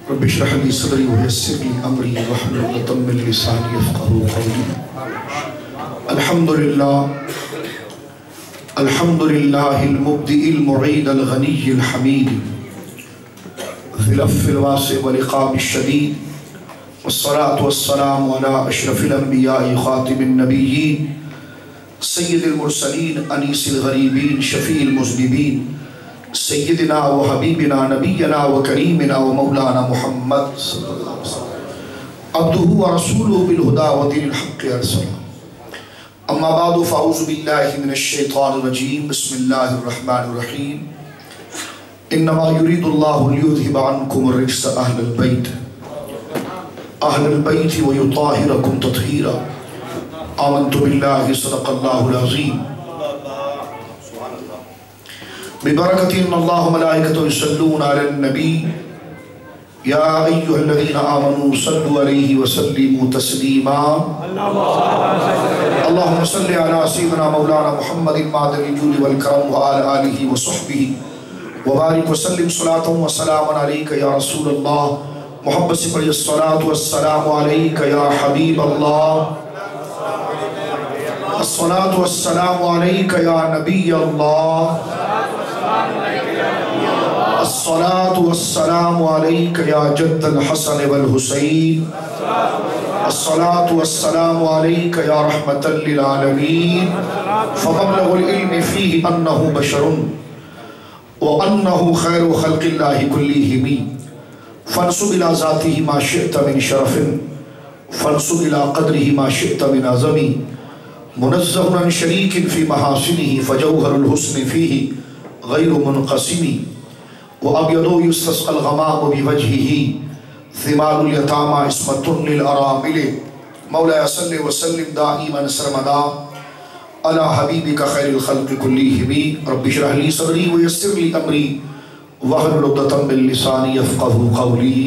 رب اشرح لي صدري ويسر لي امري واحلل عقدة من لساني يفقهوا قولي. الحمد لله المبدئ المعيد الغني الحميد ذي العفو الواسع والعقاب الشديد، والصلاة والسلام على أشرف الأنبياء خاتم النبيين سيد المرسلين أنيس الغريبين شفيع المذنبين سيدنا وحبيبنا نبينا وكريمنا ومولانا محمد صلى الله عليه وسلم عبده ورسوله بالهدى ودين الحق أرسله. أما بعد فأعوذ بالله من الشيطان الرجيم. بسم الله الرحمن الرحيم. إنما يريد الله ليذهب عنكم الرجس أهل البيت ويطهركم تطهيرا. آمنت بالله صدق الله العظيم. ببركة إن الله وملائكته يصلون على النبي يا أيها الذين آمنوا صلوا عليه وسلموا تسليما. اللهم صل على سيدنا مولانا محمد معدن الجود والكرم وعلى آله وصحبه وبارك وسلم صلاة وسلاما عليك يا رسول الله. محبت سے پڑھی الصلاة والسلام عليك يا حبيب الله. الصلاة والسلام عليك يا نبي الله. الصلاة والسلام عليك يا جد الحسن والحسين. الصلاة والسلام عليك يا رحمة للعالمين. فمبلغ العلم فيه أنه بشر وأنه خير خلق الله كلهم. فانسب إلى ذاته ما شئت من شرف، فانسب إلى قدره ما شئت من عظم. منزه عن شريك في محاسنه فجوهر الحسن فيه غير منقسم. وأبيض يستسقى الغمام بوجهه ثمار اليتامى عصمة للأرامل. مولاي صل وسلم دائما سرمدا على حبيبك خير الخلق كلهم. رب اشرح لي صدري ويسر لي أمري واحلل عقدة من لساني يفقهوا قولي.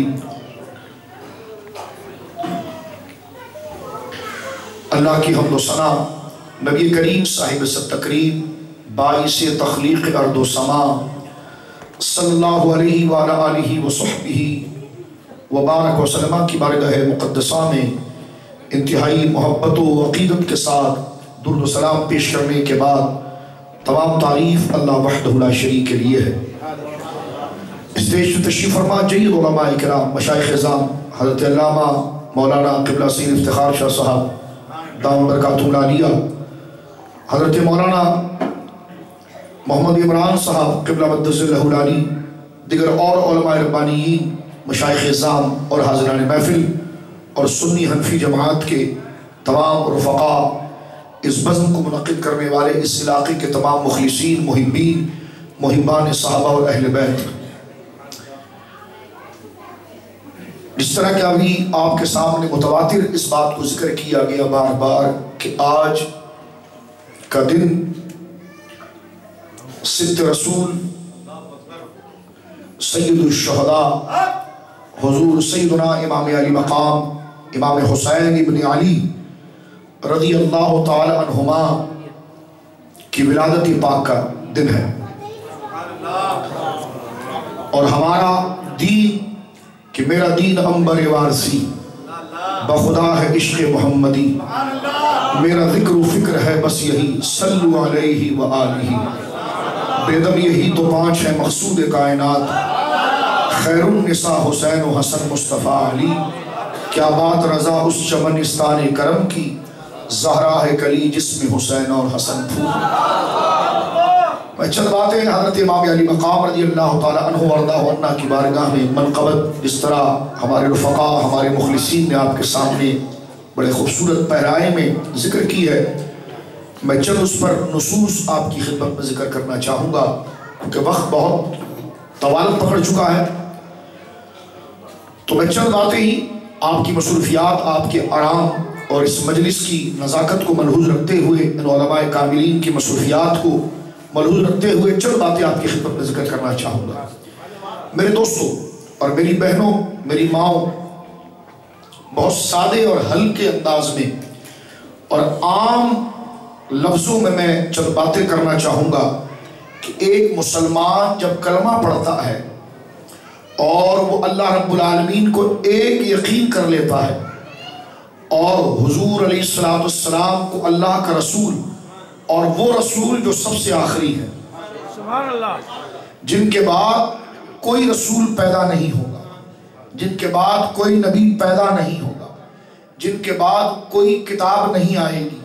اللہ کی حمد و ثنا نبی کریم صاحب ستقریم باعث تخلیق ارض و سما صلی اللہ علیہ وآلہ آلہ وصحبہ وبارک وسلم کی بارگاہ مقدسہ میں انتہائی محبت و عقیدت کے ساتھ درود و سلام پیش کرنے کے بعد تمام تعریف اللہ وحدہ لا شریک کے لیے ہے. اسٹیج پر تشریف فرما جید علماء کرام مشائخ اعظام حضرت علامہ مولانا قبلہ سید افتخار شاہ صاحب دام برکاتہ العالیہ، حضرت مولانا محمد عمران صاحب قبلہ مقدس اللہ العالی، دیگر اور علماء ربانیین مشائخ اعظام اور حاضران محفل اور سنی حنفی جماعت کے تمام رفقاء، اس بزم کو منعقد کرنے والے اس علاقے کے تمام مخلصین محبین محبان صحابہ اور اہل بیت. جس طرح کہ ابھی آپ کے سامنے متواتر اس بات کو ذکر کیا گیا بار بار کہ آج کا دن ست رسول سید الشہداء حضور سیدنا امام علی مقام امام حسین ابن علی رضی اللہ تعالی عنہما کی ولادت پاک کا دن ہے. اور ہمارا دین کہ میرا دین امبر وارسی بخدا ہے عشق محمدی، میرا ذکر و فکر ہے بس یہی صلو علیہ وآلہ. بیدم یہی تو پانچ ہے مقصود کائنات، خیر النساء حسین و حسن مصطفیٰ علی. کیا بات رضا اس چمنستان کرم کی، زہرا ہے کلی جسم حسین اور حسن پھول. میں چند باتیں حضرت امام علی مقام رضی اللہ تعالیٰ عنہ وردہ عنہ کی بارگاہ میں منقبت جس طرح ہمارے رفقاء ہمارے مخلصین نے آپ کے سامنے بڑے خوبصورت پہرائے میں ذکر کی ہے، میں چند اس پر نصوص آپ کی خدمت میں ذکر کرنا چاہوں گا کیونکہ وقت بہت طوال پکڑ چکا ہے. تو میں چند باتیں ہی آپ کی مصروفیات، آپ کے آرام اور اس مجلس کی نزاکت کو ملحوظ رکھتے ہوئے، ان علماء کاملین کی مصروفیات کو ملحوظ رکھتے ہوئے چند باتیں آپ کی خدمت میں ذکر کرنا چاہوں گا. میرے دوستوں اور میری بہنوں، میری ماؤں، بہت سادے اور ہلکے انداز میں اور عام لفظوں میں چند باتیں کرنا چاہوں گا کہ ایک مسلمان جب کلمہ پڑھتا ہے اور وہ اللہ رب العالمین کو ایک یقین کر لیتا ہے اور حضور علیہ السلام کو اللہ کا رسول اور وہ رسول جو سب سے آخری ہے، سبحان اللہ، جن کے بعد کوئی رسول پیدا نہیں ہوگا، جن کے بعد کوئی نبی پیدا نہیں ہوگا، جن کے بعد کوئی کتاب نہیں آئے گی،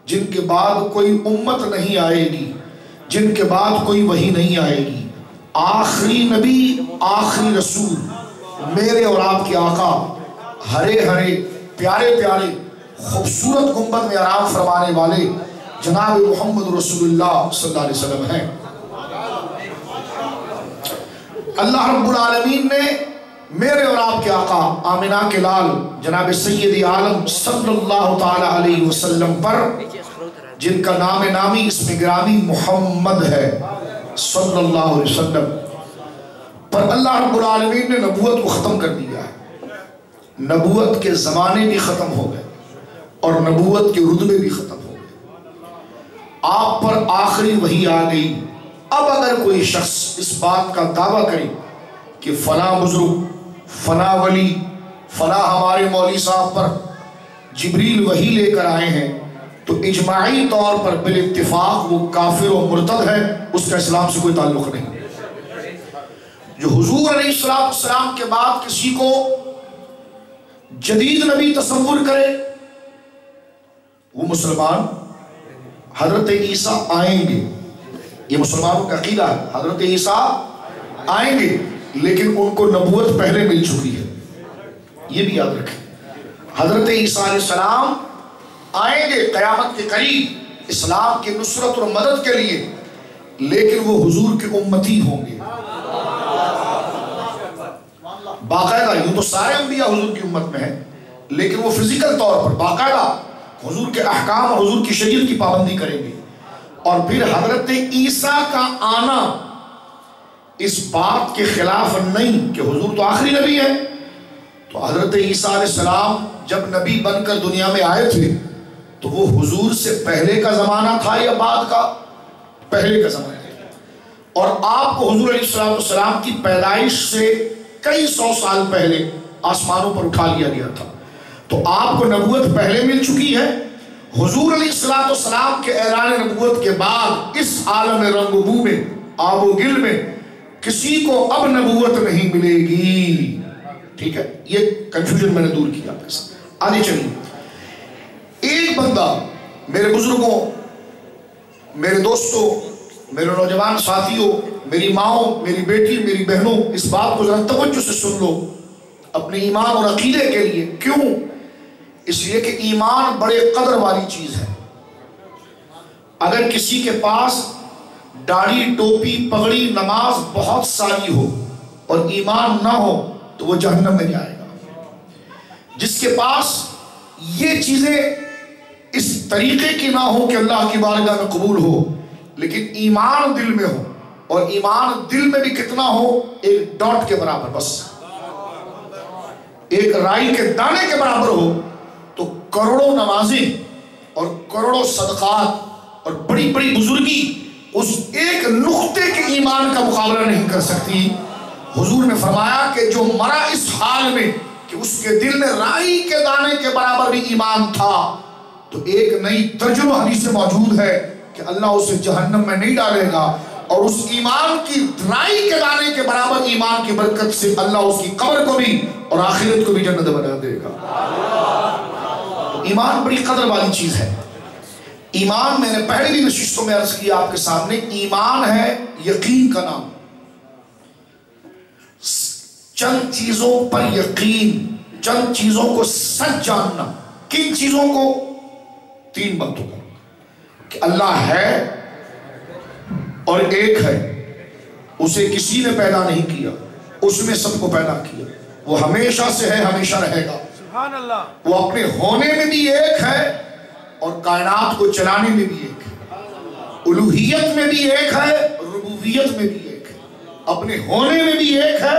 جن کے بعد کوئی امت نہیں آئے گی، جن کے بعد کوئی وحی نہیں آئے گی، آخری نبی آخری رسول میرے اور آپ کے آقا ہرے ہرے پیارے پیارے خوبصورت گنبد میں آرام فرمانے والے جناب محمد رسول اللہ صلی اللہ علیہ وسلم ہیں۔ اللہ رب العالمین نے میرے اور آپ کے آقا آمنہ کے لال جناب سید عالم صلی اللہ تعالی علیہ وسلم پر، جن کا نام نامی اسم گرامی محمد ہے صلی اللہ علیہ وسلم پر، اللہ رب العالمین نے نبوت کو ختم کر دیا ہے۔ نبوت کے زمانے بھی ختم ہو گئے اور نبوت کے رتبے بھی ختم ہو گئے، آپ پر آخری وحی آ گئی۔ اب اگر کوئی شخص اس بات کا دعویٰ کرے کہ فلاں بزرگ، فلاں ولی، فلاں ہمارے مولوی صاحب پر جبریل وحی لے کر آئے ہیں، تو اجماعی طور پر بالاتفاق وہ کافر و مرتد ہے، اس کا اسلام سے کوئی تعلق نہیں۔ جو حضور علیہ السلام کے بعد کسی کو جدید نبی تصور کرے، وہ مسلمان حضرت عیسیٰ آئیں گے، یہ مسلمانوں کا عقیدہ ہے، حضرت عیسیٰ آئیں گے، لیکن ان کو نبوت پہلے مل چکی ہے، یہ بھی یاد رکھیں۔ حضرت عیسیٰ علیہ السلام آئیں گے قیامت کے قریب اسلام کی نصرت اور مدد کے لیے، لیکن وہ حضور کے امتی ہوں گے باقاعدہ۔ یوں تو سارے انبیاء حضور کی امت میں ہیں، لیکن وہ فزیکل طور پر باقاعدہ حضور کے احکام اور حضور کی شریعت کی پابندی کریں گے۔ اور پھر حضرت عیسیٰ کا آنا اس بات کے خلاف نہیں کہ حضور تو آخری نبی ہے، تو حضرت عیسیٰ علیہ السلام جب نبی بن کر دنیا میں آئے تھے تو وہ حضور سے پہلے کا زمانہ تھا یا بعد کا؟ پہلے کا زمانہ تھا، اور آپ کو حضور علیہ السلام کی پیدائش سے کئی سو سال پہلے آسمانوں پر اٹھا لیا گیا تھا، تو آپ کو نبوت پہلے مل چکی ہے۔ حضور علیہ السلام کے اعلان نبوت کے بعد اس عالم رنگ و بو میں، آب و گل میں کسی کو اب نبوت نہیں ملے گی۔ ٹھیک ہے، یہ کنفیوژن میں نے دور کیا۔ آگے چلیے، ایک بندہ، میرے بزرگوں، میرے دوستوں، میرے نوجوان ساتھیوں، میری ماؤں، میری بیٹی، میری بہنوں، اس بات کو ذرا توجہ سے سن لو اپنے ایمان اور عقیدے کے لیے۔ کیوں؟ اس لیے کہ ایمان بڑے قدر والی چیز ہے۔ اگر کسی کے پاس داڑھی، ٹوپی، پگڑی، نماز بہت ساری ہو اور ایمان نہ ہو تو وہ جہنم میں جائے گا۔ جس کے پاس یہ چیزیں اس طریقے کی نہ ہو کہ اللہ کی بارگاہ میں قبول ہو، لیکن ایمان دل میں ہو، اور ایمان دل میں بھی کتنا ہو؟ ایک ڈاٹ کے برابر، بس ایک رائی کے دانے کے برابر ہو، تو کروڑوں نمازیں اور کروڑوں صدقات اور بڑی بڑی بزرگی اس ایک نقطے کے ایمان کا مقابلہ نہیں کر سکتی۔ حضور نے فرمایا کہ جو مرا اس حال میں کہ اس کے دل میں رائی کے دانے کے برابر بھی ایمان تھا، تو ایک نئی ترجمہ حدیث سے موجود ہے کہ اللہ اسے جہنم میں نہیں ڈالے گا، اور اس ایمان کی رائی کے دانے کے برابر ایمان کی برکت سے اللہ اس کی قبر کو بھی اور آخرت کو بھی جنت بنا دے گا۔ تو ایمان بڑی قدر والی چیز ہے۔ ایمان، میں نے پہلے بھی نشستوں میں عرض کیا آپ کے سامنے، ایمان ہے یقین کا نام۔ چند چیزوں پر یقین، چند چیزوں کو سچ جاننا۔ کن چیزوں کو؟ تین باتوں کو، کہ اللہ ہے اور ایک ہے، اسے کسی نے پیدا نہیں کیا، اس نے سب کو پیدا کیا، وہ ہمیشہ سے ہے، ہمیشہ رہے گا، سبحان اللہ، وہ اپنے ہونے میں بھی ایک ہے اور کائنات کو چلانے میں بھی ایک ہے، الوہیت میں بھی ایک ہے، ربوبیت میں بھی ایک ہے، اپنے ہونے میں بھی ایک ہے،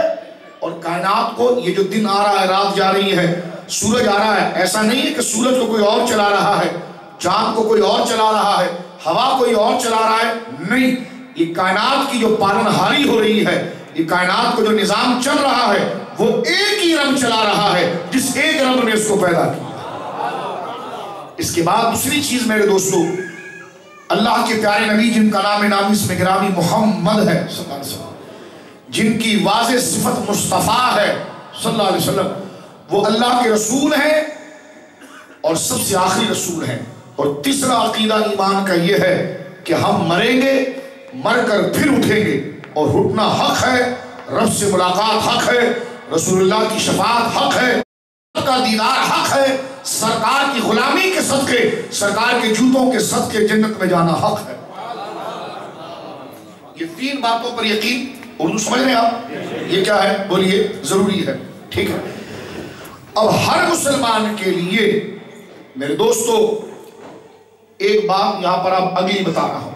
اور کائنات کو، یہ جو دن آ رہا ہے، رات جا رہی ہے، سورج آ رہا ہے، ایسا نہیں ہے کہ سورج کو کوئی اور چلا رہا ہے، چاند کو کوئی اور چلا رہا ہے، ہوا کوئی اور چلا رہا ہے، نہیں، یہ کائنات کی جو پالنہاری ہو رہی ہے، یہ کائنات کو جو نظام چل رہا ہے، وہ ایک ہی رب چلا رہا ہے جس ایک رب نے اس کو پیدا کیا۔ اس کے بعد دوسری چیز میرے دوستو، اللہ کے پیارے نبی جن کا نام نامی اس میں گرامی محمد ہے صلی اللہ علیہ وسلم، جن کی واضح صفت مصطفیٰ ہے صلی اللہ علیہ وسلم، وہ اللہ کے رسول ہیں اور سب سے آخری رسول ہیں۔ اور تیسرا عقیدہ ایمان کا یہ ہے کہ ہم مریں گے، مر کر پھر اٹھیں گے، اور اٹھنا حق ہے، رب سے ملاقات حق ہے، رسول اللہ کی شفاعت حق ہے، رب کا دیدار حق ہے، سرکار کی غلامی کے صدقے، سرکار کے جوتوں کے صدقے جنت میں جانا حق ہے۔ یہ تین باتوں پر یقین، اردو سمجھ رہے ہیں آپ؟ یہ کیا ہے؟ بولیے، ضروری ہے، ٹھیک ہے۔ اب ہر مسلمان کے لیے میرے دوستو ایک بات یہاں پر آپ اگلی بتا رہا ہوں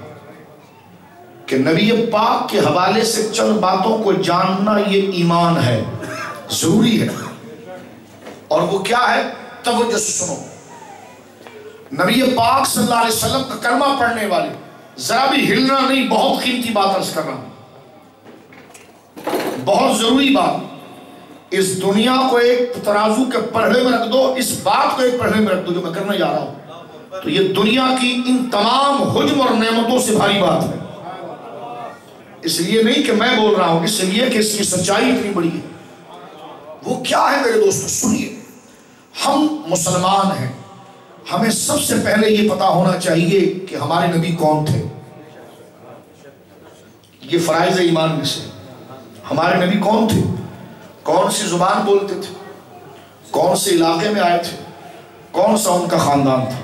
کہ نبی پاک کے حوالے سے چند باتوں کو جاننا یہ ایمان ہے، ضروری ہے۔ اور وہ کیا ہے؟ توجہ سے سنو، نبی پاک صلی اللہ علیہ وسلم کا کلمہ پڑھنے والے ذرا بھی ہلنا نہیں، بہت قیمتی بات عرض کر رہا ہوں، بہت ضروری بات۔ اس دنیا کو ایک ترازو کے پلڑے میں رکھ دو، اس بات کو ایک پلڑے میں رکھ دو جو میں کرنے جا رہا ہوں، تو یہ دنیا کی ان تمام حجم اور نعمتوں سے بھاری بات ہے۔ اس لیے نہیں کہ میں بول رہا ہوں، اس لیے کہ اس کی سچائی اتنی بڑی ہے۔ وہ کیا ہے میرے دوستو؟ سنیے، ہم مسلمان ہیں، ہمیں سب سے پہلے یہ پتا ہونا چاہیے کہ ہمارے نبی کون تھے۔ یہ فرائض ایمان میں سے ہمارے نبی کون تھے، کون سی زبان بولتے تھے، کون سے علاقے میں آئے تھے، کون سا ان کا خاندان تھا،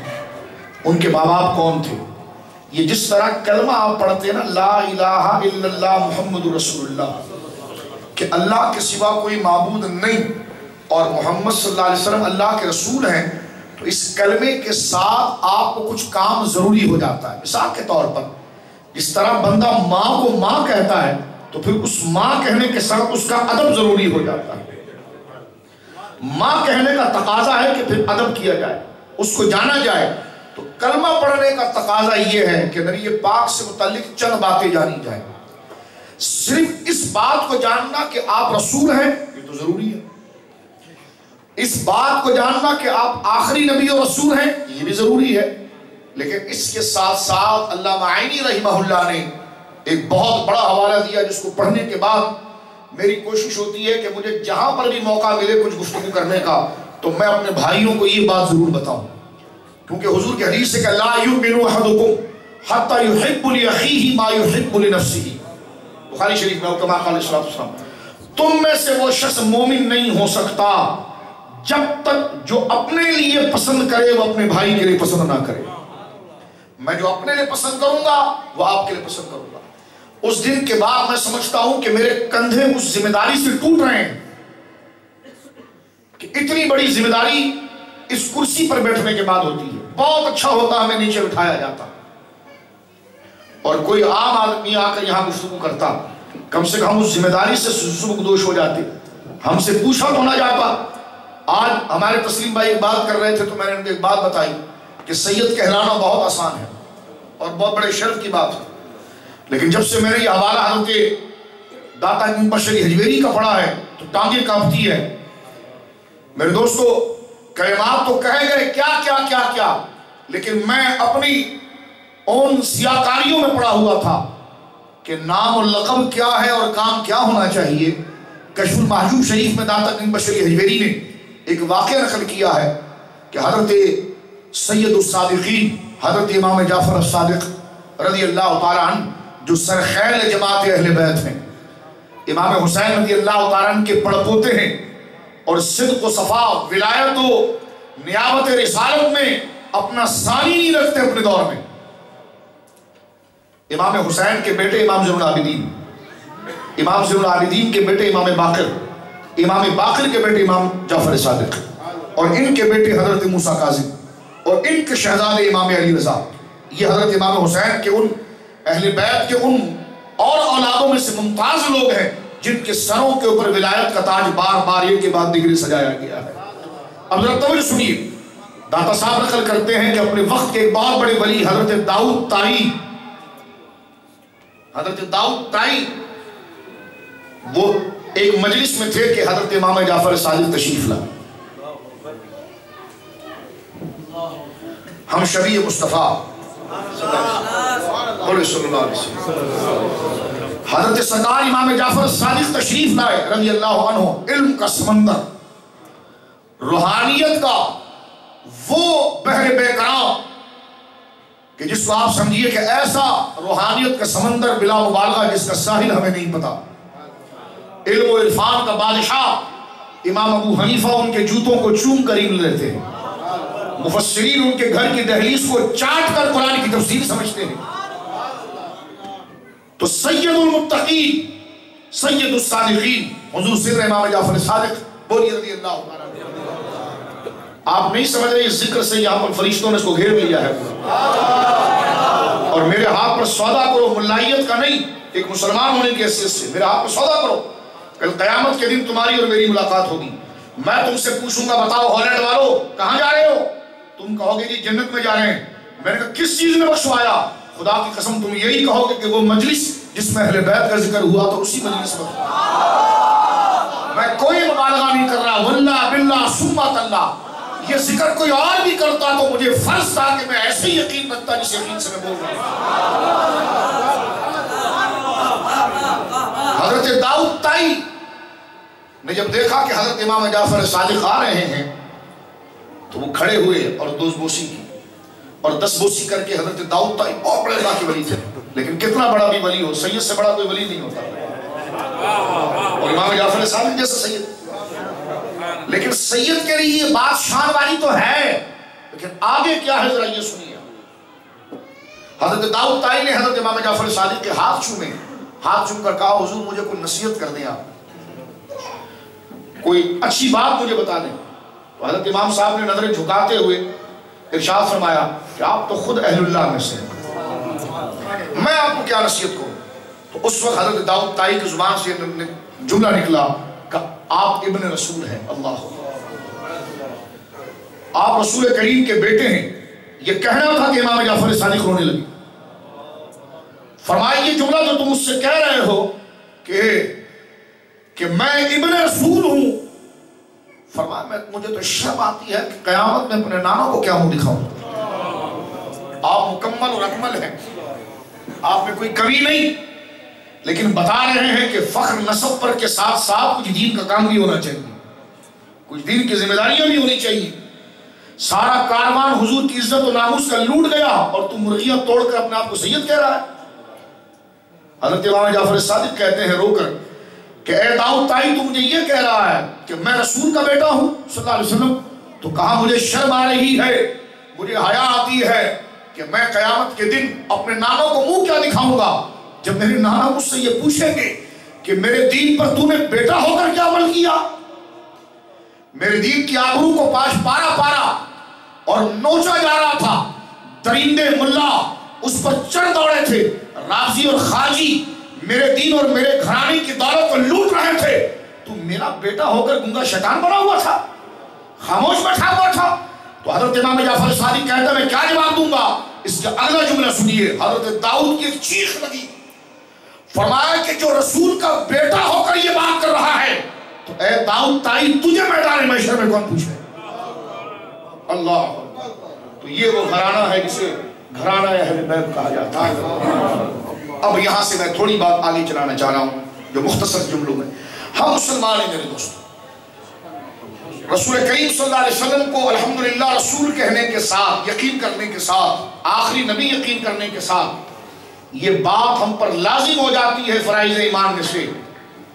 ان کے ماں باپ کون تھے۔ یہ جس طرح کلمہ آپ پڑھتے ہیں نا، لا الہ الا اللہ محمد رسول اللہ، کہ اللہ کے سوا کوئی معبود نہیں اور محمد صلی اللہ علیہ وسلم اللہ کے رسول ہیں، تو اس کلمے کے ساتھ آپ کو کچھ کام ضروری ہو جاتا ہے۔ مثال کے طور پر جس طرح بندہ ماں کو ماں کہتا ہے تو پھر اس ماں کہنے کے ساتھ اس کا ادب ضروری ہو جاتا ہے۔ ماں کہنے کا تقاضا ہے کہ پھر ادب کیا جائے، اس کو جانا جائے۔ تو کلمہ پڑھنے کا تقاضا یہ ہے کہ نبی پاک سے متعلق چند باتیں جانی جائیں۔ صرف اس بات کو جاننا کہ آپ رسول ہیں یہ تو ضروری ہے، اس بات کو جاننا کہ آپ آخری نبی اور رسول ہیں یہ بھی ضروری ہے، لیکن اس کے ساتھ ساتھ علامہ عینی رحمہ اللہ نے ایک بہت بڑا حوالہ دیا جس کو پڑھنے کے بعد میری کوشش ہوتی ہے کہ مجھے جہاں پر بھی موقع ملے کچھ گفتگو کرنے کا تو میں اپنے بھائیوں کو یہ بات ضرور بتاؤں، کیونکہ حضور کی حدیث ہے کہ لا یؤمن احدکم حتی یحب لأخیہ ما یحب لنفسہ، بخاری شریف میں کما قال صلی اللہ علیہ وسلم، تم میں سے وہ شخص مومن نہیں ہو سکتا جب تک جو اپنے لیے پسند کرے وہ اپنے بھائی کے لیے پسند نہ کرے۔ میں جو اپنے لیے پسند کروں گا وہ آپ کے لیے پسند کروں گا۔ اس دن کے بعد میں سمجھتا ہوں کہ میرے کندھے اس ذمہ داری سے ٹوٹ رہے ہیں کہ اتنی بڑی ذمہ داری اس کرسی پر بیٹھنے کے بعد ہوتی ہے۔ بہت اچھا ہوتا ہمیں نیچے اٹھایا جاتا اور کوئی عام آدمی آ کر یہاں گفتگو کرتا، کم سے کم اس ذمہ داری سے سبکدوش ہو جاتے، ہم سے پوچھا تو نہ جاتا۔ آج ہمارے تسلیم بھائی ایک بات کر رہے تھے تو میں نے ان کو ایک بات بتائی کہ سید کہلانا بہت آسان ہے اور بہت بڑے شرف کی بات ہے، لیکن جب سے میں نے یہ حوالہ حضرت داتا امام بشری حجویری کا پڑھا ہے تو ٹانگیں کانپتی ہے۔ میرے دوستو کلمات تو کہے گئے کیا کیا کیا کیا، لیکن میں اپنی ان سیاکاریوں میں پڑا ہوا تھا کہ نام و لقب کیا ہے اور کام کیا ہونا چاہیے۔ کشف المحجوب شریف میں داتا امام بشری حجویری نے ایک واقعہ نقل کیا ہے کہ حضرت سید الصادقین حضرت امام جعفر الصادق رضی اللہ تعالیٰ عنہ جو سرخیل جماعت اہل بیت ہیں، امام حسین رضی اللہ تعالیٰ عنہ کے پڑپوتے ہیں اور صدق و صفا ولایت و نیابت رسالت میں اپنا ثانی نہیں رکھتے اپنے دور میں۔ امام حسین کے بیٹے امام زین العابدین، امام زین العابدین کے بیٹے امام باقر، امام باقر کے بیٹے امام جعفر صادق اور ان کے بیٹے حضرت موسیٰ کاظم اور ان کے شہزادے امام علی رضا، یہ حضرت امام حسین کے ان اہل بیت کے ان اور اولادوں میں سے ممتاز لوگ ہیں جن کے سروں کے اوپر ولایت کا تاج بار بار ایک کے بعد دیگرے سجایا گیا ہے۔ اب ذرا توجہ سنیے، داتا صاحب نقل کرتے ہیں کہ اپنے وقت کے ایک بہت بڑے ولی حضرت داؤد تائی وہ ایک مجلس میں تھے کہ حضرت امام جعفر صادق تشریف لائے. ہم شبیہ مصطفیٰ بولے صلی اللہ علیہ وسلم. حضرت سرکار امام جعفر صادق تشریف لائے رضی اللہ عنہ. علم کا سمندر، روحانیت کا وہ بحر بے قرار کہ جس کو آپ سمجھیے کہ ایسا روحانیت کا سمندر بلا مبالغہ جس کا ساحل ہمیں نہیں پتا. علم و عرفان کا بادشاہ امام ابو حنیفہ ان کے جوتوں کو چوم کر ہی لیتے ہیں. مفسرین ان کے گھر کی دہلیز کو چاٹ کر قرآن کی تفسیر سمجھتے ہیں. تو سید المتقین، سید الصادقین حضور سر امام جعفر صادق بولی رضی اللہ عنہ. آپ نہیں سمجھ رہے اس ذکر سے یہاں پر فرشتوں نے اس کو گھیر لیا ہے. اور میرے ہاتھ پر سودا کرو، ملائیت کا نہیں، ایک مسلمان ہونے کی حیثیت سے میرے ہاتھ پر سودا کرو. کل قیامت کے دن تمہاری اور میری ملاقات ہوگی. میں تم سے پوچھوں گا بتاؤ ہالینڈ والو کہاں جا رہے ہو؟ تم کہو گے جی جنت میں جا رہے ہیں. میں نے کہا کس چیز نے بخشوایا؟ خدا کی قسم تم یہی کہو گے کہ وہ مجلس جس میں اہل بیت کا ذکر ہوا تو اسی مجلس میں. میں کوئی مبالغہ نہیں کر رہا، واللہ باللہ ثم تاللہ. یہ ذکر کوئی اور بھی کرتا تو مجھے فرض تھا کہ میں ایسے ہی یقین رکھتا جس یقین سے میں بول رہا ہوں. حضرت داؤد تائی نے جب دیکھا کہ حضرت امام جعفر صادق آ رہے ہیں تو وہ کھڑے ہوئے اور دزبوسی کی اور دستبوسی کر کے. حضرت داؤد تائی بہت بڑے اللہ کے ولی تھے، لیکن کتنا بڑا بھی ولی ہو سید سے بڑا کوئی ولی نہیں ہوتا. اور امام جعفر صادق جیسا سید، لیکن سید کے لیے یہ بات شان والی تو ہے، لیکن آگے کیا ہے ذرا یہ سنیے. حضرت داؤد تائی نے حضرت امام جعفر صادق کے ہاتھ چومے، ہاتھ چوم کر کہا حضور مجھے کوئی نصیحت کر دیں، آپ کوئی اچھی بات مجھے بتا دیں. تو حضرت امام صاحب نے نظریں جھکاتے ہوئے ارشاد فرمایا کہ آپ تو خود اہل اللہ میں سے ہیں، میں آپ کو کیا نصیحت کروں. تو اس وقت حضرت داؤد تائی کی زبان سے جملہ نکلا کہ آپ ابن رسول ہیں. اللہ، آپ رسول کریم کے بیٹے ہیں. یہ کہنا تھا کہ امام جعفر صادق رونے لگے. فرمایا یہ جملہ جو تم مجھ سے کہہ رہے ہو کہ میں ابن رسول ہوں، فرمایا مجھے تو شرم آتی ہے کہ قیامت میں اپنے نانا کو کیا منہ دکھاؤں. آپ مکمل اور اکمل ہیں، آپ میں کوئی کمی نہیں، لیکن بتا رہے ہیں کہ فخر نسب پر کے ساتھ ساتھ کچھ دین کا کام بھی ہونا چاہیے، کچھ دین کی ذمہ داریاں بھی ہونی چاہیے. سارا کاروان حضور کی عزت و ناموس کا لوٹ گیا اور تم مرغیاں توڑ کر اپنے آپ کو سید کہہ رہا ہے. حضرت امام جعفر صادق کہتے ہیں رو کر کہ اے داؤد تائی تو مجھے یہ کہہ رہا ہے کہ میں رسول کا بیٹا ہوں صلی اللہ علیہ وسلم، تو کہا مجھے شرم آ رہی ہے، مجھے حیا آتی ہے کہ میں قیامت کے دن اپنے نانوں کو منہ کیا دکھاؤں گا جب میرے نانا مجھ سے یہ پوچھیں گے کہ میرے دین پر تو نے بیٹا ہو کر کیا عمل کیا. میرے دین کی آبرو کو پاش پارا پارا اور نوچا جا رہا تھا، درندے ملا اس پر چڑھ دوڑے تھے، رازی اور خاجی میرے دین اور میرے گھرانے کی دولت کو لوٹ رہے تھے، تو میرا بیٹا ہو کر گنگا شیطان بنا ہوا تھا، خاموش بیٹھا ہوا تھا. تو حضرت امام جعفر صادق کہتا ہے میں کیا جواب دوں گا. اس کا اگلا جملہ سنیے. حضرت داؤد کی ایک چیخ لگی، فرمایا کہ جو رسول کا بیٹا ہو کر یہ بات کر رہا ہے تو اے داؤد تائی تجھے میدان محشر میں کون پوچھے. اللہ، تو یہ وہ گھرانہ ہے جسے گھرانہ اہل بیت کہا جاتا ہے. اب یہاں سے میں تھوڑی بات آگے چلانا چاہ رہا ہوں جو مختصر جملوں میں. ہم مسلمان ہیں میرے دوستوں، رسول کریم صلی اللہ علیہ وسلم کو الحمدللہ رسول کہنے کے ساتھ، یقین کرنے کے ساتھ، آخری نبی یقین کرنے کے ساتھ یہ بات ہم پر لازم ہو جاتی ہے فرائض ایمان میں سے.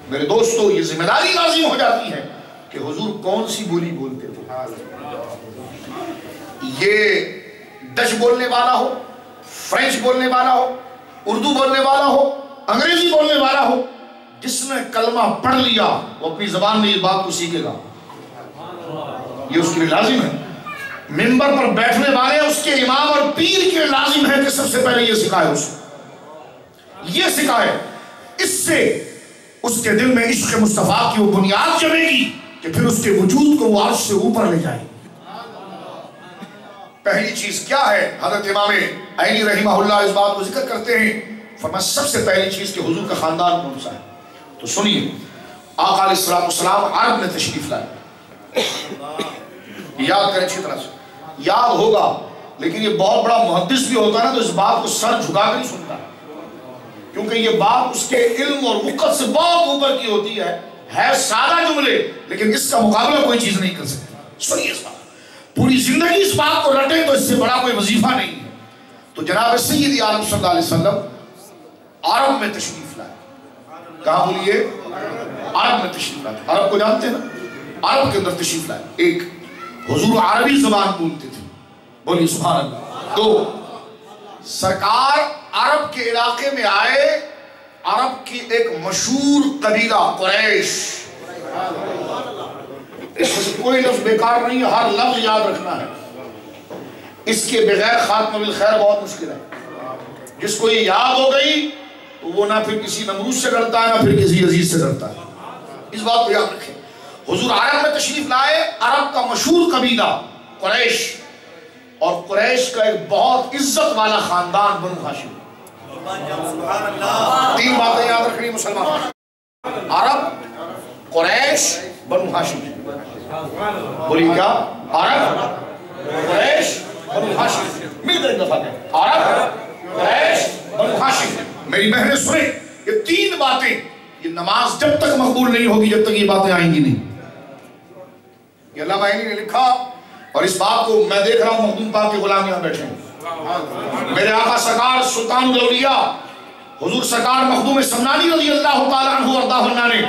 میرے دوستو یہ ذمہ داری لازم ہو جاتی ہے کہ حضور کون سی بولی بولتے تھے. یہ ڈچ بولنے والا ہو، فرینچ بولنے والا ہو، اردو بولنے والا ہو، انگریزی بولنے والا ہو، جس نے کلمہ پڑھ لیا وہ اپنی زبان میں یہ بات کو سیکھے گا. یہ اس کے لیے لازم ہے. منبر پر بیٹھنے والے اس کے امام اور پیر کے لازم ہے کہ سب سے پہلے یہ سکھائے، اس یہ سکھائے. اس سے اس کے دل میں عشق مصطفیٰ کی وہ بنیاد جمے گی کہ پھر اس کے وجود کو وہ عرش سے اوپر لے جائے. پہلی چیز کیا ہے؟ حضرت امام عینی رحمہ اللہ اس بات کو ذکر کرتے ہیں، فرمایا سب سے پہلی چیز کہ حضور کا خاندان کون سا ہے؟ تو سنیے، آقا علیہ السلام عرب میں تشریف لائے، یاد کریں اچھی طرح سے، یاد ہوگا، لیکن یہ بہت بڑا محدث بھی ہوتا ہے نا تو اس بات کو سر جھکا کر نہیں سنتا، کیونکہ یہ بات اس کے علم اور وقت سے بہت اوپر کی ہوتی ہے سادہ جملے، لیکن اس کا مقابلہ کوئی چیز نہیں کر سکتی۔ سنیے اس بات، پوری زندگی اس بات کو رٹے تو اس سے بڑا کوئی وظیفہ نہیں ہے۔ تو جناب سیدی عالم صلی اللہ علیہ وسلم عرب میں تشریف لائے، کہاں بولیے؟ عرب میں تشریف لائے۔ عرب کو جانتے ہیں نا؟ عرب کے اندر تشریف لائے۔ ایک، حضور عربی زبان بولتے تھے، بولیے سبحان اللہ۔ دو، سرکار عرب کے علاقے میں آئے، عرب کی ایک مشہور قبیلہ قریش، اس میں سے کوئی لفظ بیکار نہیں ہے، ہر لفظ یاد رکھنا ہے، اس کے بغیر خاتمہ بالخیر بہت مشکل ہے۔ جس کو یہ یاد ہو گئی تو وہ نہ پھر کسی نمرود سے ڈرتا ہے نہ پھر کسی عزیز سے ڈرتا ہے، اس بات کو یاد رکھیں۔ حضور عرب میں تشریف لائے، عرب کا مشہور قبیلہ قریش، اور قریش کا ایک بہت عزت والا خاندان بنو ہاشم۔ تین باتیں یاد رکھنی مسلمان، عرب، قریش، بنو ہاشم۔ بولیے کیا؟ عرب، قریش، بنو ہاشم، مل کر ایک دفعہ کہیں، عرب، قریش، بنو ہاشم۔ میری بہنیں سنیں، یہ تین باتیں، یہ نماز جب تک مقبول نہیں ہوگی جب تک یہ باتیں آئیں گی نہیں۔ یہ علامہ عینی نے لکھا، اور اس بات کو میں دیکھ رہا ہوں مخدوم پاک کے غلام یہاں بیٹھے ہیں، میرے آقا سرکار سلطان الاولیاء حضور سرکار مخدوم سمنانی رضی اللہ تعالیٰ عنہ وارضاہ عنہ نے